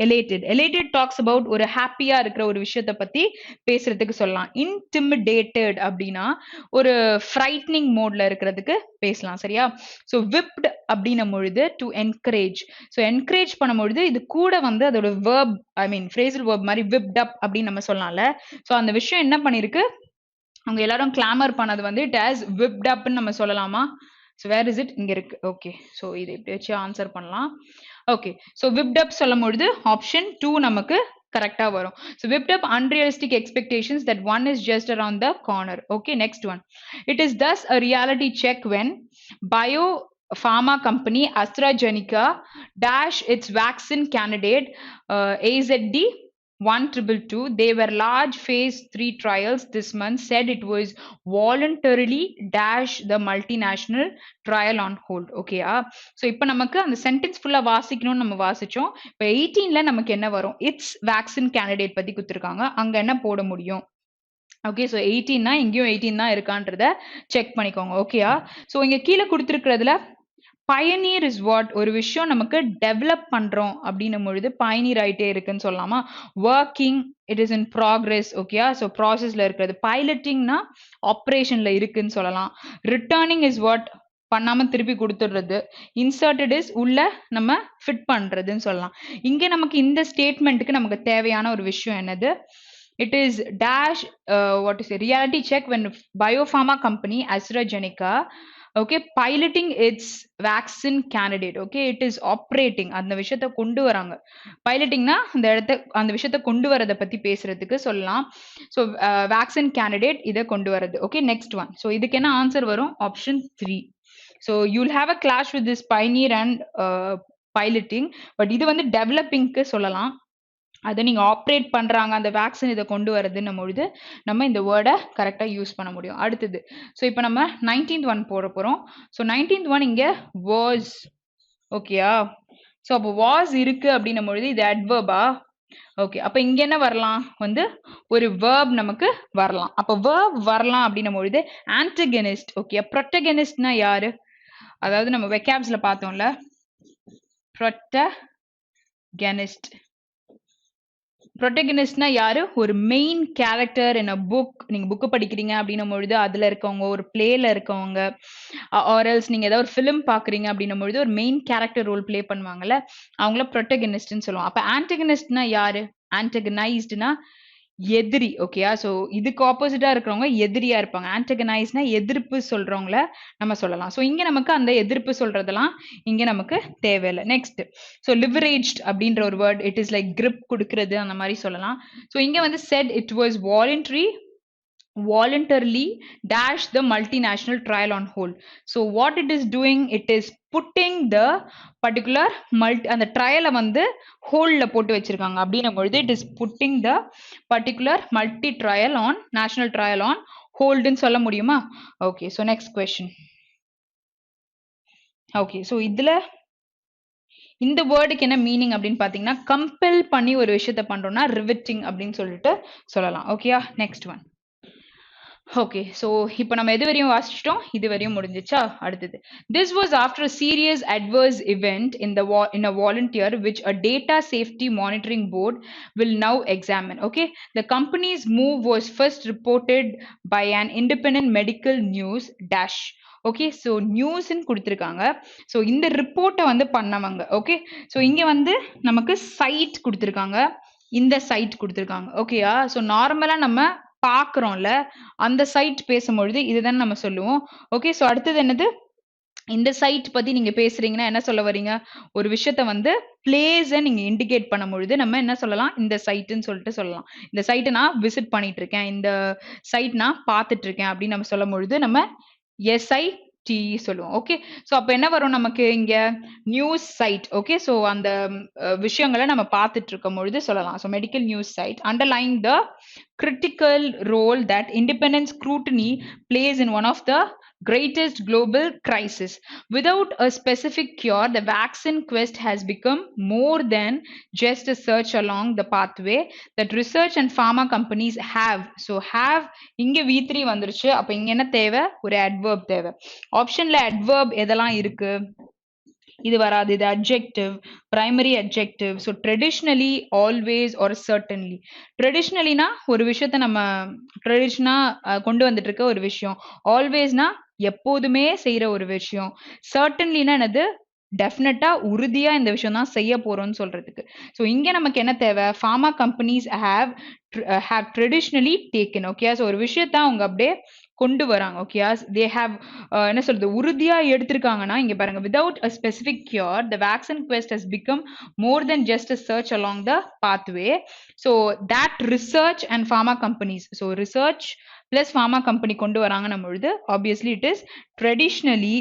elated. Elated talks about ஒரு ஹாப்பியா இருக்கிற ஒரு விஷயத்தை பத்தி பேசுறதுக்கு சொல்லலாம். இன்டிமிடேட்டட் அப்படின்னா ஒரு ஃப்ரைட்னிங் மோட்ல இருக்கிறதுக்கு பேசலாம். சரியா? ஸோ விப்ட் அப்படின்னும் பொழுது டு என்கரேஜ். ஸோ என்கரேஜ் பண்ணும் பொழுது இது கூட வந்து அதோட வேர்ப், ஐ மீன் ஃப்ரேசல் வேர்ப் மாதிரி விப்ட் அப் அப்படின்னு நம்ம சொல்லலாம்ல. ஸோ அந்த விஷயம் என்ன பண்ணிருக்கு? அவங்க எல்லாரும் கிளாமர் பண்ணது வந்து இட் ஹாஸ் விப்ட் அப்னு நம்ம சொல்லலாமா? So where is it? இங்க இருக்கு. ஓகே, ஸோ இதை இப்படி வச்சு ஆன்சர் பண்ணலாம். ஓகே, ஸோ விப்ட் அப் சொல்லும் பொழுது ஆப்ஷன் 2 நமக்கு கரெக்டா வரும். So whipped up unrealistic expectations that one is just around the corner. Okay, next one. It is thus a reality check when pharma company AstraZeneca dash its vaccine candidate AZD1222. They were large phase 3 trials this month, said it was voluntarily dash the multinational trial on hold. Okay, so இப்போ நமக்கு அந்த sentence ஃபுல்லா வாசிக்கணும்னு நம்ம வாசிச்சோம். இப்போ 18ல நமக்கு என்ன வரும்? It's vaccine candidate பத்தி கொடுத்துருக்காங்க. அங்க என்ன போட முடியும்? ஓகே, ஸோ 18னா இங்கேயும் 18 தான் இருக்கான்றத செக் பண்ணிக்கோங்க. ஓகேயா? ஸோ இங்க கீழே கொடுத்துருக்கிறதுல பயனீர் இஸ் வாட்? ஒரு விஷயம் நமக்கு டெவலப் பண்றோம் அப்படின்னும் பொழுது பயனீர் ஆயிட்டே இருக்குன்னு சொல்லலாமா? Working, it is in progress. ஓகேயா? ஸோ ப்ராசஸ்ல இருக்கிறது. பைலட்டிங்னா ஆப்ரேஷன்ல இருக்குன்னு சொல்லலாம். Returning is what? பண்ணாம திருப்பி கொடுத்துடுறது. இன்சர்டட் இஸ் உள்ள நம்ம ஃபிட் பண்றதுன்னு சொல்லலாம். இங்க நமக்கு இந்த ஸ்டேட்மெண்ட்டுக்கு நமக்கு தேவையான ஒரு விஷயம் என்னது? It is dash what is a reality check when biopharma company AstraZeneca okay, piloting its vaccine candidate, okay, it is operating அந்த விஷயத்தை கொண்டு வராங்க. பைலட்டிங்னா அந்த விஷயத்தை கொண்டு வரதை பத்தி பேசுறதுக்கு சொல்லலாம். ஸோ வேக்சின் கேண்டிடேட் இதை கொண்டு வரது. Okay, next one. ஸோ இதுக்கு என்ன ஆன்சர் வரும்? Option 3. So you'll have a clash with this Pioneer and piloting. But இது வந்து டெவலப்பிங்க்கு சொல்லலாம். அதை நீங்க ஆப்ரேட் பண்றாங்க அந்த வேக்சின் இதை கொண்டு வரதுன்னும் பொழுது நம்ம இந்த வேர்டை கரெக்டா யூஸ் பண்ண முடியும். அடுத்தது, ஸோ இப்போ நம்ம 19th ஒன் போட போறோம். ஸோ 19th ஒன் இங்க வாஸ். ஓகேயா? ஸோ அப்போ வாஸ் இருக்கு அப்படின்னும் பொழுது இது அட்வர்பா? ஓகே, அப்ப இங்க என்ன வரலாம்? வந்து ஒரு வேர்ப் நமக்கு வரலாம். அப்ப வேர்ப் வரலாம் அப்படின்னும் பொழுது ஆன்டகனிஸ்ட். ஓகே, ப்ரொட்டகனிஸ்ட்னா யாரு? அதாவது நம்ம வெக்காப்ஸ்ல பார்த்தோம்ல, ப்ரொட்டகனிஸ்ட். ப்ரொட்டகனிஸ்ட்னா யாரு? ஒரு மெயின் கேரக்டர் இன் அ புக். நீங்க புக் படிக்கிறீங்க அப்படின்னும் பொழுது அதுல இருக்கவங்க, ஒரு பிளேல இருக்கவங்க, ஆர்எல்ஸ் நீங்க ஏதாவது ஒரு ஃபிலிம் பாக்குறீங்க அப்படின்னும் பொழுது ஒரு மெயின் கேரக்டர் ரோல் பிளே பண்ணுவாங்கல்ல, அவங்கள ப்ரொட்டகனிஸ்ட்னு சொல்லுவோம். அப்ப ஆன்டகனிஸ்ட்னா யாரு? ஆன்டகனைஸ்ட்னா எதிரி. ஓகேயா? சோ இதுக்கு ஆப்போசிட்டா இருக்கிறவங்க எதிரியா இருப்பாங்க. ஆன்டகனைஸ்னா எதிர்ப்பு சொல்றவங்கள நம்ம சொல்லலாம். சோ இங்க நமக்கு அந்த எதிர்ப்பு சொல்றதெல்லாம் இங்க நமக்கு தேவையில்லை. நெக்ஸ்ட், சோ லிவரேஜ்ட் அப்படின்ற ஒரு word, it is like grip கொடுக்கிறது அந்த மாதிரி சொல்லலாம். சோ இங்க வந்து set it was voluntarily dash the multinational trial on hold. So what it is doing, it is putting the particular அந்த ட்ரையலை வந்து ஹோல்ட்ல போட்டு வச்சிருக்காங்க அப்படின்னும் பொழுது it is putting the particular multi trial on national trial on holdன்னு சொல்ல முடியுமா? Okay, so next question. Okay, so இதுல இந்த வேர்டுக்கு என்ன மீனிங் அப்படின்னு பாத்தீங்கன்னா, கம்பல் பண்ணி ஒரு விஷயத்த பண்றோம்னா ரிவிட்டிங் அப்படின்னு சொல்லிட்டு சொல்லலாம். ஓகேயா? Next one. ஓகே, ஸோ இப்போ நம்ம எது வரையும் வாசிச்சிட்டோம்? இது வரையும் முடிஞ்சிச்சா? அடுத்தது, this was after a serious adverse event in a volunteer which a data safety monitoring board will now examine. Okay, the company's move was first reported by an independent medical news dash. Okay, so நியூஸ்ன்னு கொடுத்துருக்காங்க. So இந்த ரிப்போர்ட்டை வந்து பண்ணவங்க. Okay, so இங்கே வந்து நமக்கு side கொடுத்துருக்காங்க, இந்த சைட் கொடுத்துருக்காங்க. ஓகேயா? ஸோ நார்மலாக நம்ம பாக்குறோம்ல, அந்த சைட் பேசும்பொழுது இதுதான் நம்ம சொல்லுவோம். ஓகே, சோ அடுத்தது என்னது? இந்த சைட் பத்தி நீங்க பேசுறீங்கன்னா என்ன சொல்ல வரீங்க? ஒரு விஷயத்த வந்து பிளேஸ நீங்க இண்டிகேட் பண்ணும்பொழுது நம்ம என்ன சொல்லலாம்? இந்த சைட்ன்னு சொல்லிட்டு சொல்லலாம். இந்த சைட்டை நான் விசிட் பண்ணிட்டு இருக்கேன், இந்த சைட் நான் பார்த்துட்டு இருக்கேன் அப்படின்னு நம்ம சொல்லும் பொழுது நம்ம SIT சொல்லுவோம். ஓகே, சோ அப்ப என்ன வரும் நமக்கு இங்க? News side. ஓகே, சோ அந்த விஷயங்களை நம்ம பார்த்துட்டு இருக்கும் பொழுது சொல்லலாம். So medical news site underlying the critical role that independent scrutiny plays in one of the greatest global crisis. Without a specific cure, the vaccine quest has become more than just a search along the pathway that research and pharma companies have. So have இங்க V3 வந்துருச்சு. அப்ப இங்க என்ன தேவை? ஒரு adverb தேவை. ஆப்ஷன்ல adverb எதெல்லாம் இருக்கு? இது வராது, இது adjective, primary adjective. So traditionally, always or certainly. Traditionallyனா ஒரு விஷயத்த நம்ம ட்ரெடிஷனா கொண்டு வந்துட்டு இருக்க ஒரு விஷயம். ஆல்வேஸ்னா எப்போதுமே செய்யற ஒரு விஷயம். சர்டன்லினா என்னது? டெஃபினட்டா உறுதியா இந்த விஷயம் தான் செய்ய போறோம்னு சொல்றதுக்கு. ஸோ இங்க நமக்கு என்ன தேவை? Pharma companies have traditionally taken. Okay, so ஒரு விஷயத்த அவங்க அப்படியே கொண்டு வராங்க. ஓகே, தே ஹேவ் என்ன சொல்றது, உறுதியா எடுத்திருக்காங்கன்னா இங்க பாருங்க, without a specific cure the vaccine quest has become more than just a search along the pathway. So that research and pharma companies, so research plus pharma company கொண்டு வராங்கன்னும் பொழுது obviously it is traditionally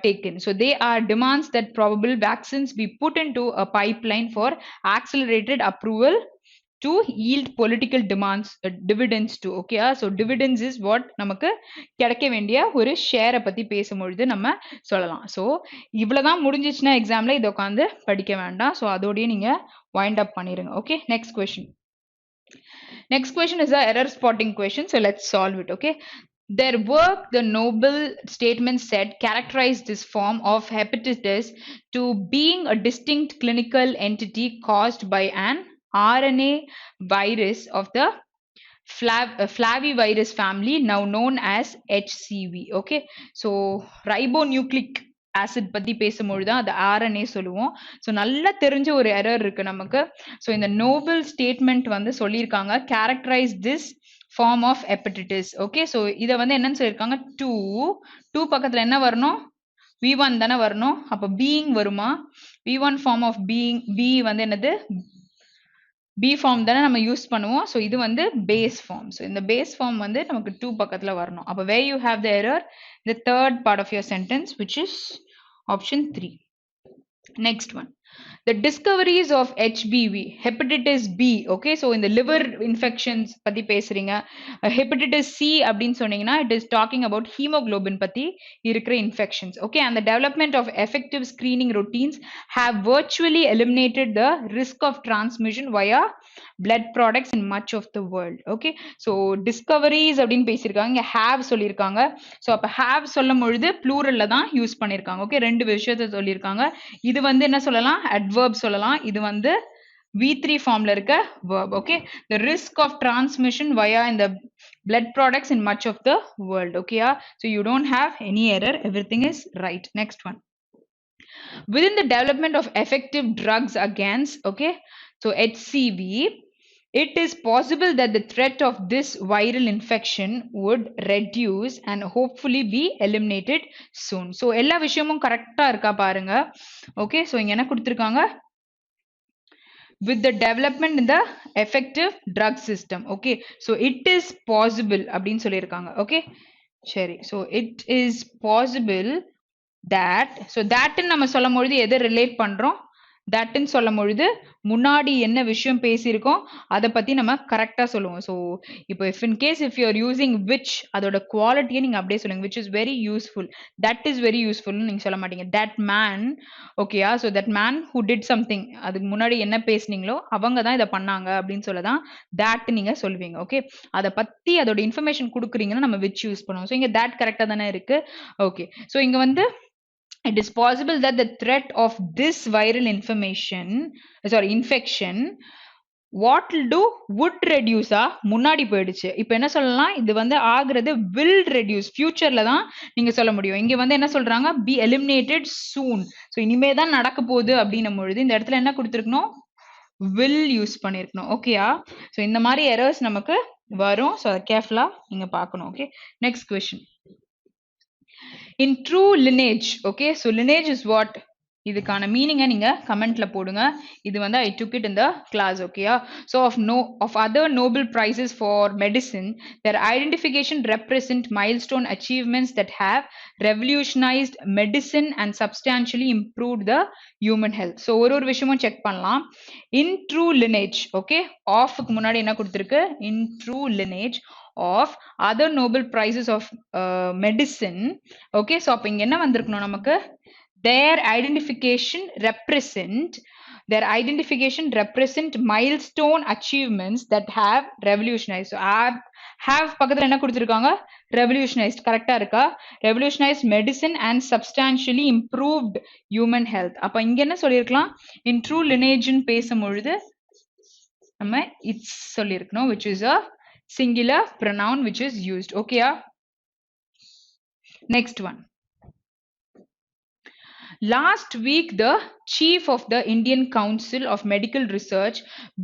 taken. So they are demands that probable vaccines be put into a pipeline for accelerated approval to yield political demands, dividends to. Okay, so dividends is what நமக்கு கிடைக்க வேண்டிய ஒரு ஷேரை பத்தி பேசும்பொழுது நம்ம சொல்லலாம். So இவ்வளவுதான் முடிஞ்சிச்சுன்னா எக்ஸாம்ல இதை உட்காந்து படிக்க வேண்டாம். ஸோ அதோடய நீங்க வைண்ட் அப் பண்ணிருங்க. Okay, next question. Next question is a error spotting question. So let's solve it. Okay, their work, the noble statement said, characterized this form of hepatitis to being a distinct clinical entity caused by an RNA virus of the flavivirus family, now known as HCV. Okay, so ribonucleic acid பத்தி பேசும்பொழுது தான் அது RNA சொல்லுவோம். So நல்லா தெரிஞ்ச ஒரு error இருக்கு நமக்கு. ஸோ இந்த நோபல் ஸ்டேட்மெண்ட் வந்து சொல்லியிருக்காங்க, characterise this form of hepatitis. Okay, so இதை வந்து என்னன்னு சொல்லியிருக்காங்க 2 பக்கத்துல என்ன வரணும் V1 தானே வரணும் அப்ப being வருமா V1 form of being B வந்து என்னது B form தானே நம்ம யூஸ் பண்ணுவோம் so இது வந்து base form so இந்த base form வந்து நமக்கு 2 பக்கத்துல வரணும் அப்ப where you have the error the third part of your sentence which is option 3 next one the discoveries of HBV hepatitis B okay so in the liver infections பத்தி பேசுறீங்க hepatitis C அப்படின்னு சொன்னீங்கன்னா it is talking about hemoglobin பத்தி இருக்கிற infections okay and the development of effective screening routines have virtually eliminated the risk of transmission via blood products in much of the world okay so discoveries அப்படின்னு பேசியிருக்காங்க இங்க have சொல்லியிருக்காங்க so அப்ப have சொல்லும் பொழுது pluralல தான் யூஸ் பண்ணியிருக்காங்க okay ரெண்டு விஷயத்தை சொல்லியிருக்காங்க இது வந்து என்ன சொல்லலாம் adverb சொல்லலாம் இது வந்து V3 formல இருக்க verb okay the risk of transmission via in the blood products in much of the world okay so you don't have any error everything is right next one within the development of effective drugs against okay so HCV it is possible that the threat of this viral infection would reduce and hopefully be eliminated soon so எல்லா விஷயமும் கரெக்ட்டா இருக்கா பாருங்க okay so இங்க என்ன கொடுத்திருக்காங்க with the development in the effective drug system okay so it is possible அப்படினு சொல்லிருக்காங்க okay சரி so it is possible that so that நம்ம சொல்லும்போது எதை ரிலேட் பண்றோம் that ன்னு சொல்லும்போது முன்னாடி என்ன விஷயம் பேசியிருக்கோம் அத பத்தி நம்ம கரெக்ட்டா சொல்லுவோம் so இப்போ if in case if you are using which அதோட குவாலிட்டியை நீங்க அப்படியே சொல்லுங்க which is very useful that is very useful நீங்க சொல்ல மாட்டீங்க that man okay so that man who did something அதுக்கு முன்னாடி என்ன பேசுனீங்களோ அவங்க தான் இத பண்ணாங்க அப்படினு சொல்லதான் that நீங்க சொல்வீங்க okay அத பத்தி அதோட இன்ஃபர்மேஷன் கொடுக்குறீங்கன்னா நம்ம which யூஸ் பண்ணுவோம் so இங்க that கரெக்ட்டா தானே இருக்கு okay so இங்க வந்து it is possible that the threat of this viral infection what will do would reduce முன்னாடி போயிடுச்சு இப்போ என்ன சொல்லலாம் இது வந்து ஆகிறது will reduce futureல தான் நீங்க சொல்ல முடியும் இங்க வந்து என்ன சொல்றாங்க be eliminated soon so இனிமே தான் நடக்க போகுது அப்படின்னும் பொழுது இந்த இடத்துல என்ன கொடுத்திருக்கணும் will யூஸ் பண்ணிருக்கணும் ஓகேயா so இந்த மாதிரி errors நமக்கு வரும் so கேர்ஃபுல்லா நீங்க பார்க்கணும் okay next question in true lineage okay so lineage is what இதுக்கான மீனிங்கை நீங்க கமெண்ட்ல போடுங்க இது வந்து I took it in the class okay so of other Nobel prizes for medicine their identification represent milestone achievements that have revolutionized medicine and substantially improved the human health so ஒரு விஷயமும் check பண்ணலாம் in true lineage okay of க்கு முன்னாடி என்ன கொடுத்திருக்கு in true lineage of other Nobel prizes of medicine okay so அப்ப இங்க என்ன வந்திருக்கணும் நமக்கு their identification represent milestone achievements that have revolutionized so have பக்கத்துல என்ன கொடுத்திருக்காங்க revolutionized கரெக்ட்டா இருக்கா revolutionized medicine and substantially improved human health அப்ப இங்க என்ன சொல்லிருக்கலாம் in true lineage ன்னு பேசும்பொழுது நம்ம it's சொல்லிருக்கணும் which is a singular pronoun which is used okay next one last week the chief of the Indian Council of Medical Research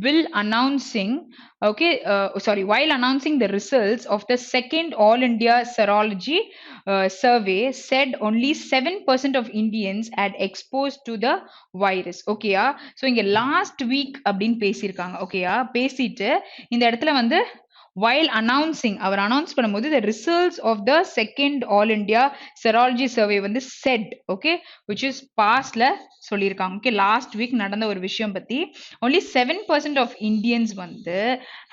while announcing the results of the second all India serology survey said only 7% of Indians had exposed to the virus okay so இங்க last week அப்படினு பேசிருக்காங்க okay பேசிட்டு இந்த இடத்துல வந்து while announcing அவர் announce பண்ணும்போது the results of the second all India serology survey வந்து said okay which is pastல சொல்லிருக்காங்க okay last week நடந்த ஒரு விஷயம் பத்தி only 7% of Indians வந்து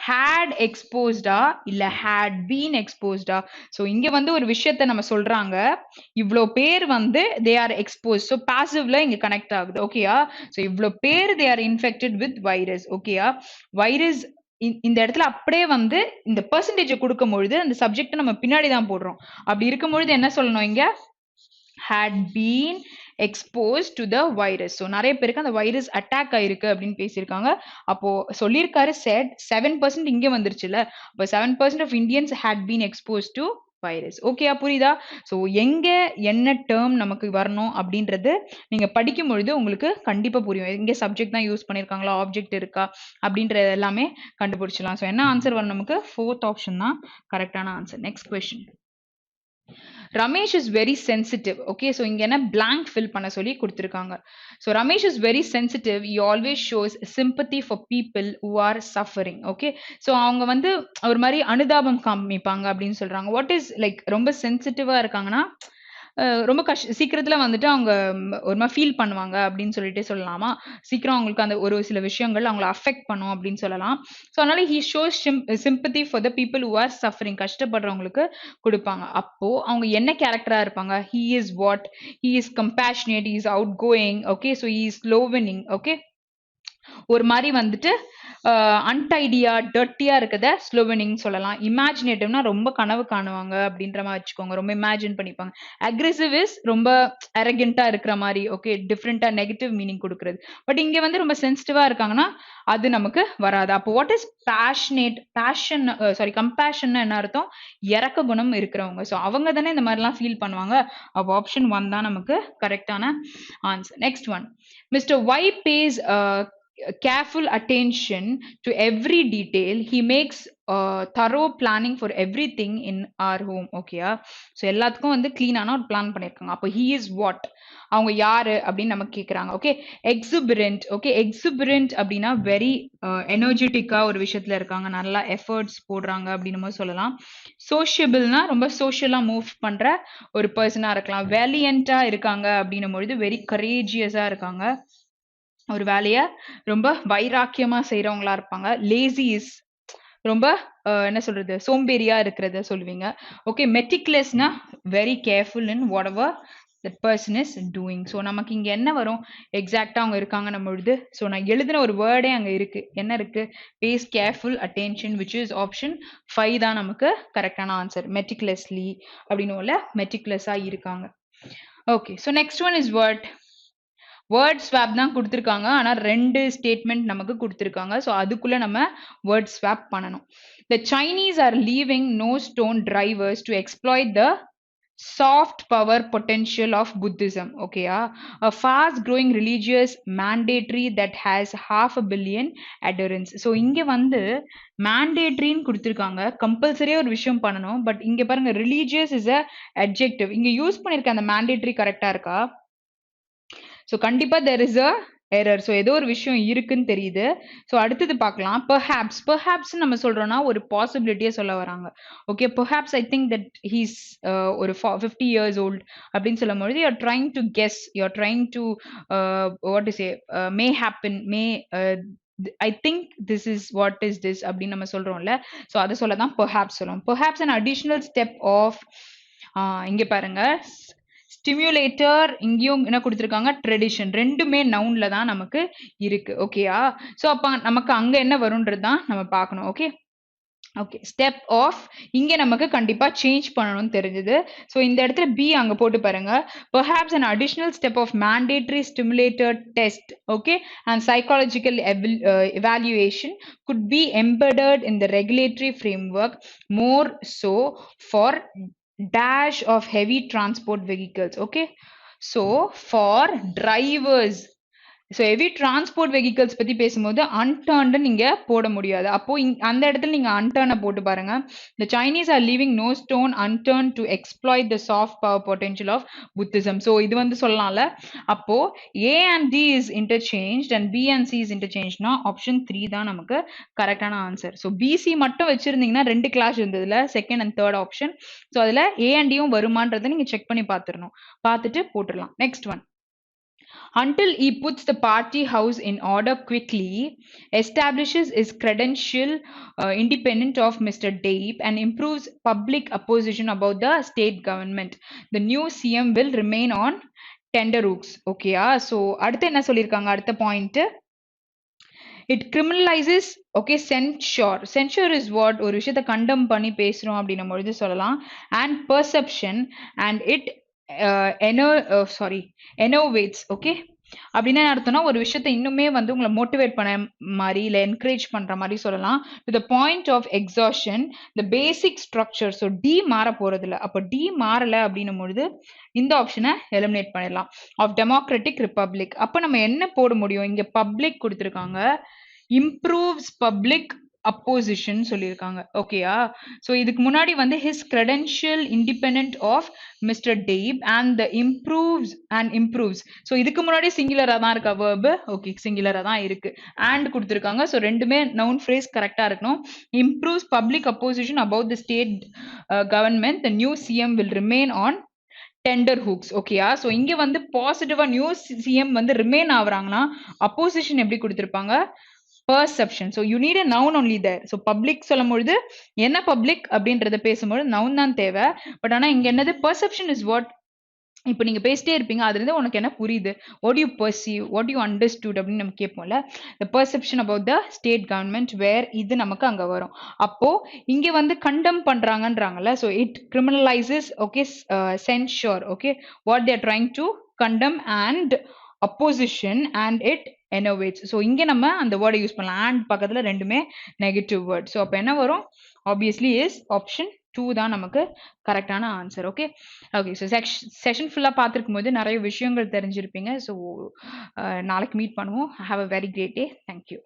had exposed இல்ல had been exposed so இங்க வந்து ஒரு விஷயத்தை நம்ம சொல்றாங்க இவ்ளோ பேர் வந்து they are exposed so passively இங்க connect ஆகுது okay so இவ்ளோ பேர் they are infected with virus okay virus இந்த இடத்துல அப்படியே வந்து இந்த பெர்சன்டேஜ் கொடுக்கும் பொழுது அந்த சப்ஜெக்ட் நம்ம பின்னாடி தான் போடுறோம் அப்படி இருக்கும் பொழுது என்ன சொல்லணும் இங்க had been exposed to the virus so நிறைய பேருக்கு அந்த வைரஸ் அட்டாக் ஆயிருக்கு அப்படின்னு பேசியிருக்காங்க அப்போ சொல்லியிருக்காரு said 7% இங்க வந்துருச்சுல அப்போ 7% of Indians had been exposed to virus. ஓகேயா, புரியுதா? ஸோ எங்க என்ன டேர்ம் நமக்கு வரணும் அப்படின்றது நீங்க படிக்கும் பொழுது உங்களுக்கு கண்டிப்பா புரியும். எங்க சப்ஜெக்ட் தான் யூஸ் பண்ணியிருக்காங்களா, ஆப்ஜெக்ட் இருக்கா அப்படின்றது எல்லாமே கண்டுபிடிச்சிடலாம். ஸோ என்ன ஆன்சர் வரும் நமக்கு? ஃபோர்த் ஆப்ஷன் தான் கரெக்டான answer. Next question. Ramesh is very sensitive. Okay, so இங்க என்ன blank fill பண்ண சொல்லி கொடுத்திருக்காங்க. So Ramesh is very sensitive. He always shows sympathy for people who are suffering. Okay, so அவங்க வந்து ஒரு மாதிரி அனுதாபம் காமிப்பாங்க அப்படின்னு சொல்றாங்க. What is like ரொம்ப சென்சிட்டிவா இருக்காங்கன்னா ரொம்ப சீக்கிரத்துல வந்துட்டு அவங்க ஒரு மாதிரி ஃபீல் பண்ணுவாங்க அப்படின்னு சொல்லிட்டு சொல்லலாமா? சீக்கிரம் அவங்களுக்கு அந்த ஒரு சில விஷயங்கள் அவங்கள அஃபெக்ட் பண்ணும் அப்படின்னு சொல்லலாம். ஸோ அதனால he shows sympathy for the people who are suffering, கஷ்டப்படுறவங்களுக்கு கொடுப்பாங்க. அப்போ அவங்க என்ன கேரக்டரா இருப்பாங்க? He is what? He is compassionate, he is outgoing. Okay, so he is low winning. Okay, ஒரு மாதிரி வந்துட்டு அன்டைடியா டர்ட்டியா இருக்கத ஸ்லோவனிங் சொல்லலாம். இமேஜினேட்டிவ்னா ரொம்ப கனவு காணுவாங்க அப்படின்ற மாதிரி வச்சுக்கோங்க, ரொம்ப இமேஜின் பண்ணிப்பாங்க. அக்ரெசிவ் இஸ் ரொம்ப அரகண்டா இருக்கிற மாதிரி. ஓகே, டிஃப்ரெண்டா நெகட்டிவ் மீனிங் கொடுக்குறது. பட் இங்க வந்து ரொம்ப சென்சிட்டிவா இருக்காங்கன்னா அது நமக்கு வராது. அப்போ what is passionate? Passion sorry compassion என்ன அர்த்தம்? இறக்க குணம் இருக்கிறவங்க. ஸோ அவங்க தானே இந்த மாதிரிலாம் ஃபீல் பண்ணுவாங்க. அப்போ ஆப்ஷன் 1 தான் நமக்கு கரெக்டான answer. Next one. Mister Y pays careful attention to every detail. He makes thorough planning for everything in our home. Okay, so எல்லாத்துக்கும் வந்து கிளீனான ஒரு பிளான் பண்ணிருக்காங்க. அப்போ he is what? அவங்க யாரு அப்படின்னு நமக்கு கேக்குறாங்க. ஓகே, எக்ஸுபரண்ட். ஓகே, எக்ஸுபரண்ட் அப்படின்னா வெரி எனர்ஜெட்டிக்கா ஒரு விஷயத்துல இருக்காங்க, நல்லா எஃபர்ட்ஸ் போடுறாங்க அப்படின்னு சொல்லலாம். சோஷியபிள்னா ரொம்ப சோஷியலா மூவ் பண்ற ஒரு பர்சனா இருக்கலாம். வேலியண்டா இருக்காங்க அப்படின்னும் பொழுது வெரி கரேஜியஸா இருக்காங்க, ஒரு வேலைய ரொம்ப வைராக்கியமா செய்யறவங்களா இருப்பாங்க. லேசி இஸ் ரொம்ப என்ன சொல்றது, சோம்பேறியா இருக்கிறத சொல்லுவீங்க. ஓகே, மெட்டிகுலஸ்னா very careful in whatever that person is doing. So நமக்கு இங்க என்ன வரும்? எக்ஸாக்டா அவங்க இருக்காங்க நம்ம பொழுது. ஸோ நான் எழுதின ஒரு வேர்டே அங்க இருக்கு. என்ன இருக்கு? Pays careful attention, which is option 5 தான் நமக்கு கரெக்டான ஆன்சர். மெட்டிகுலஸ்லி அப்படின்னு மெட்டிகுலஸா இருக்காங்க. Okay, so next one is word. Word swap தான் கொடுத்துருக்காங்க, ஆனால் 2 ஸ்டேட்மெண்ட் நமக்கு கொடுத்துருக்காங்க. ஸோ அதுக்குள்ள நம்ம வேர்ட் ஸ்வாப் பண்ணணும். The Chinese are leaving no stone drivers to exploit the soft power potential of Buddhism. Okay, a fast growing religious mandatory that has 500 million adherents. So இங்க வந்து mandatoryன்னு கொடுத்துருக்காங்க, கம்பல்சரியா ஒரு விஷயம் பண்ணணும். பட் இங்க பாருங்க, religious is a adjective. இங்க யூஸ் பண்ணிருக்க அந்த mandatory கரெக்டா இருக்கா? ஸோ கண்டிப்பா there is a error. So ஏதோ ஒரு விஷயம் இருக்குன்னு தெரியுது. ஸோ அடுத்தது பார்க்கலாம். பெர்ஹாப்ஸ். பெர்ஹாப்ஸ் நம்ம சொல்றோம்னா ஒரு பாசிபிலிட்டியை சொல்ல வராங்க. Okay, perhaps I think that he's ஒரு 50 years old அப்படின்னு சொல்லும் பொழுது you're trying to guess, you're trying to what is a may happen, may I think this is what is this அப்படின்னு நம்ம சொல்றோம்ல. ஸோ அதை சொல்ல தான் பெர்ஹாப்ஸ் சொல்லுவோம். Perhaps an additional step of, இங்க பாருங்க, ஸ்டிமுலேட்டர் இங்கேயும் என்ன கொடுத்துருக்காங்க? ட்ரெடிஷன். ரெண்டுமே நவுன்ல தான் நமக்கு இருக்கு. ஓகேயா? ஸோ அப்ப நமக்கு அங்க என்ன வரும்ன்றது தான் நம்ம பார்க்கணும். ஓகே, ஓகே, ஸ்டெப் ஆஃப் இங்க நமக்கு கண்டிப்பா சேஞ்ச் பண்ணணும்னு தெரிஞ்சது. ஸோ இந்த இடத்துல பி அங்க போட்டு பாருங்க. Perhaps an additional step of mandatory stimulated test, okay, and psychological evaluation could be embedded in the regulatory framework, more so for dash of heavy transport vehicles. Okay, so for drivers, so heavy transport vehicles பத்தி பேசும்போது அன்டர்ன்டு நீங்க போட முடியாது. அப்போ அந்த இடத்துல நீங்க அன்டர்னை போட்டு பாருங்க. The Chinese are leaving no stone unturned to exploit the soft power potential of Buddhism. So இது வந்து சொல்லலாம்ல. அப்போ A and D is interchanged and B and C is interchanged-னா ஆப்ஷன் 3 தான் நமக்கு கரெக்டான ஆன்சர். ஸோ BC மட்டும் வச்சிருந்தீங்கன்னா 2 கிளாஸ் இருந்ததுல, second and third option. So அதுல A and D-யும் வருமானதை நீங்க செக் பண்ணி பார்த்துடணும், பார்த்துட்டு போட்டுடலாம். Next one. Until he puts the party house in order quickly, establishes his credential independent of Mr. Deep, and improves public opposition about the state government, the new CM will remain on tenterhooks. Okay, so அடுத்து என்ன சொல்லிருக்காங்க? அடுத்த point, it criminalizes, okay, censure. Censure is what? ஒரு விஷயத்தை கண்டம் பண்ணி பேசுறோம் அப்படின்னும் பொழுது சொல்லலாம். And perception, and it innovates. Okay, அப்படின்னா என்ன அர்த்தம்னா ஒரு விஷயத்தை இன்னுமே வந்து உங்களை மோட்டிவேட் பண்ண மாதிரி இல்லை என்கரேஜ் பண்ற மாதிரி சொல்லலாம். To the point of exhaustion the basic structure. So D மாற போறது இல்லை. அப்போ டி மாறல அப்படின்னும் பொழுது இந்த ஆப்ஷனை எலிமினேட் பண்ணிடலாம். Of democratic republic. அப்போ நம்ம என்ன போட முடியும்? இங்க பப்ளிக் கொடுத்துருக்காங்க, இம்ப்ரூவ்ஸ் பப்ளிக் அப்போசிஷன் சொல்லியிருக்காங்க. ஓகேயா? ஸோ இதுக்கு முன்னாடி வந்து his credential independent of mister டெய்ப் அண்ட் த இம்ப்ரூவ்ஸ். ஸோ இதுக்கு முன்னாடி சிங்குலரா தான் இருக்கா வேர்பு? ஓகே, சிங்குலரா தான் இருக்கு. அண்ட் கொடுத்துருக்காங்க. ஸோ ரெண்டுமே நவுன் ஃப்ரேஸ் கரெக்டா இருக்கணும். Improves public opposition about the state government the new CM will remain on tender hooks. ஓகேயா? ஸோ இங்க வந்து பாசிட்டிவா நியூ சிஎம் வந்து ரிமைன் ஆகுறாங்கன்னா அப்போசிஷன் எப்படி கொடுத்திருப்பாங்க? perception. So you need a noun only there. So public சொல்லும்பொழுது என்ன public அப்படின்றத பேசும்போது noun தான் தேவை. பட் ஆனா இங்க என்னது perception is what. இப்போ நீங்க பேசிட்டே இருப்பீங்க, அதுல இருந்து உனக்கு என்ன புரியுது, what do you perceive, what do you understood அப்படின்னு நம்ம கேட்போம்ல. the perception about the state government where இது நமக்கு அங்க வரும். அப்போ இங்க வந்து கண்டம் பண்றாங்கன்றாங்கல்ல. so it criminalizes, okay, censure, okay, what they are trying to condemn and opposition and it enervates. so இங்க நம்ம அந்த வேர்டை யூஸ் பண்ணலாம். and பக்கத்துல ரெண்டுமே நெகட்டிவ் வேர்ட். so அப்ப என்ன வரும்? obviously is option 2 தான் நமக்கு கரெக்டான answer. Okay okay. So session ஃபுல்லாக பார்த்துருக்கும் போது நிறைய விஷயங்கள் தெரிஞ்சிருப்பீங்க. ஸோ நாளைக்கு மீட் பண்ணுவோம். Have a very great day. Thank you.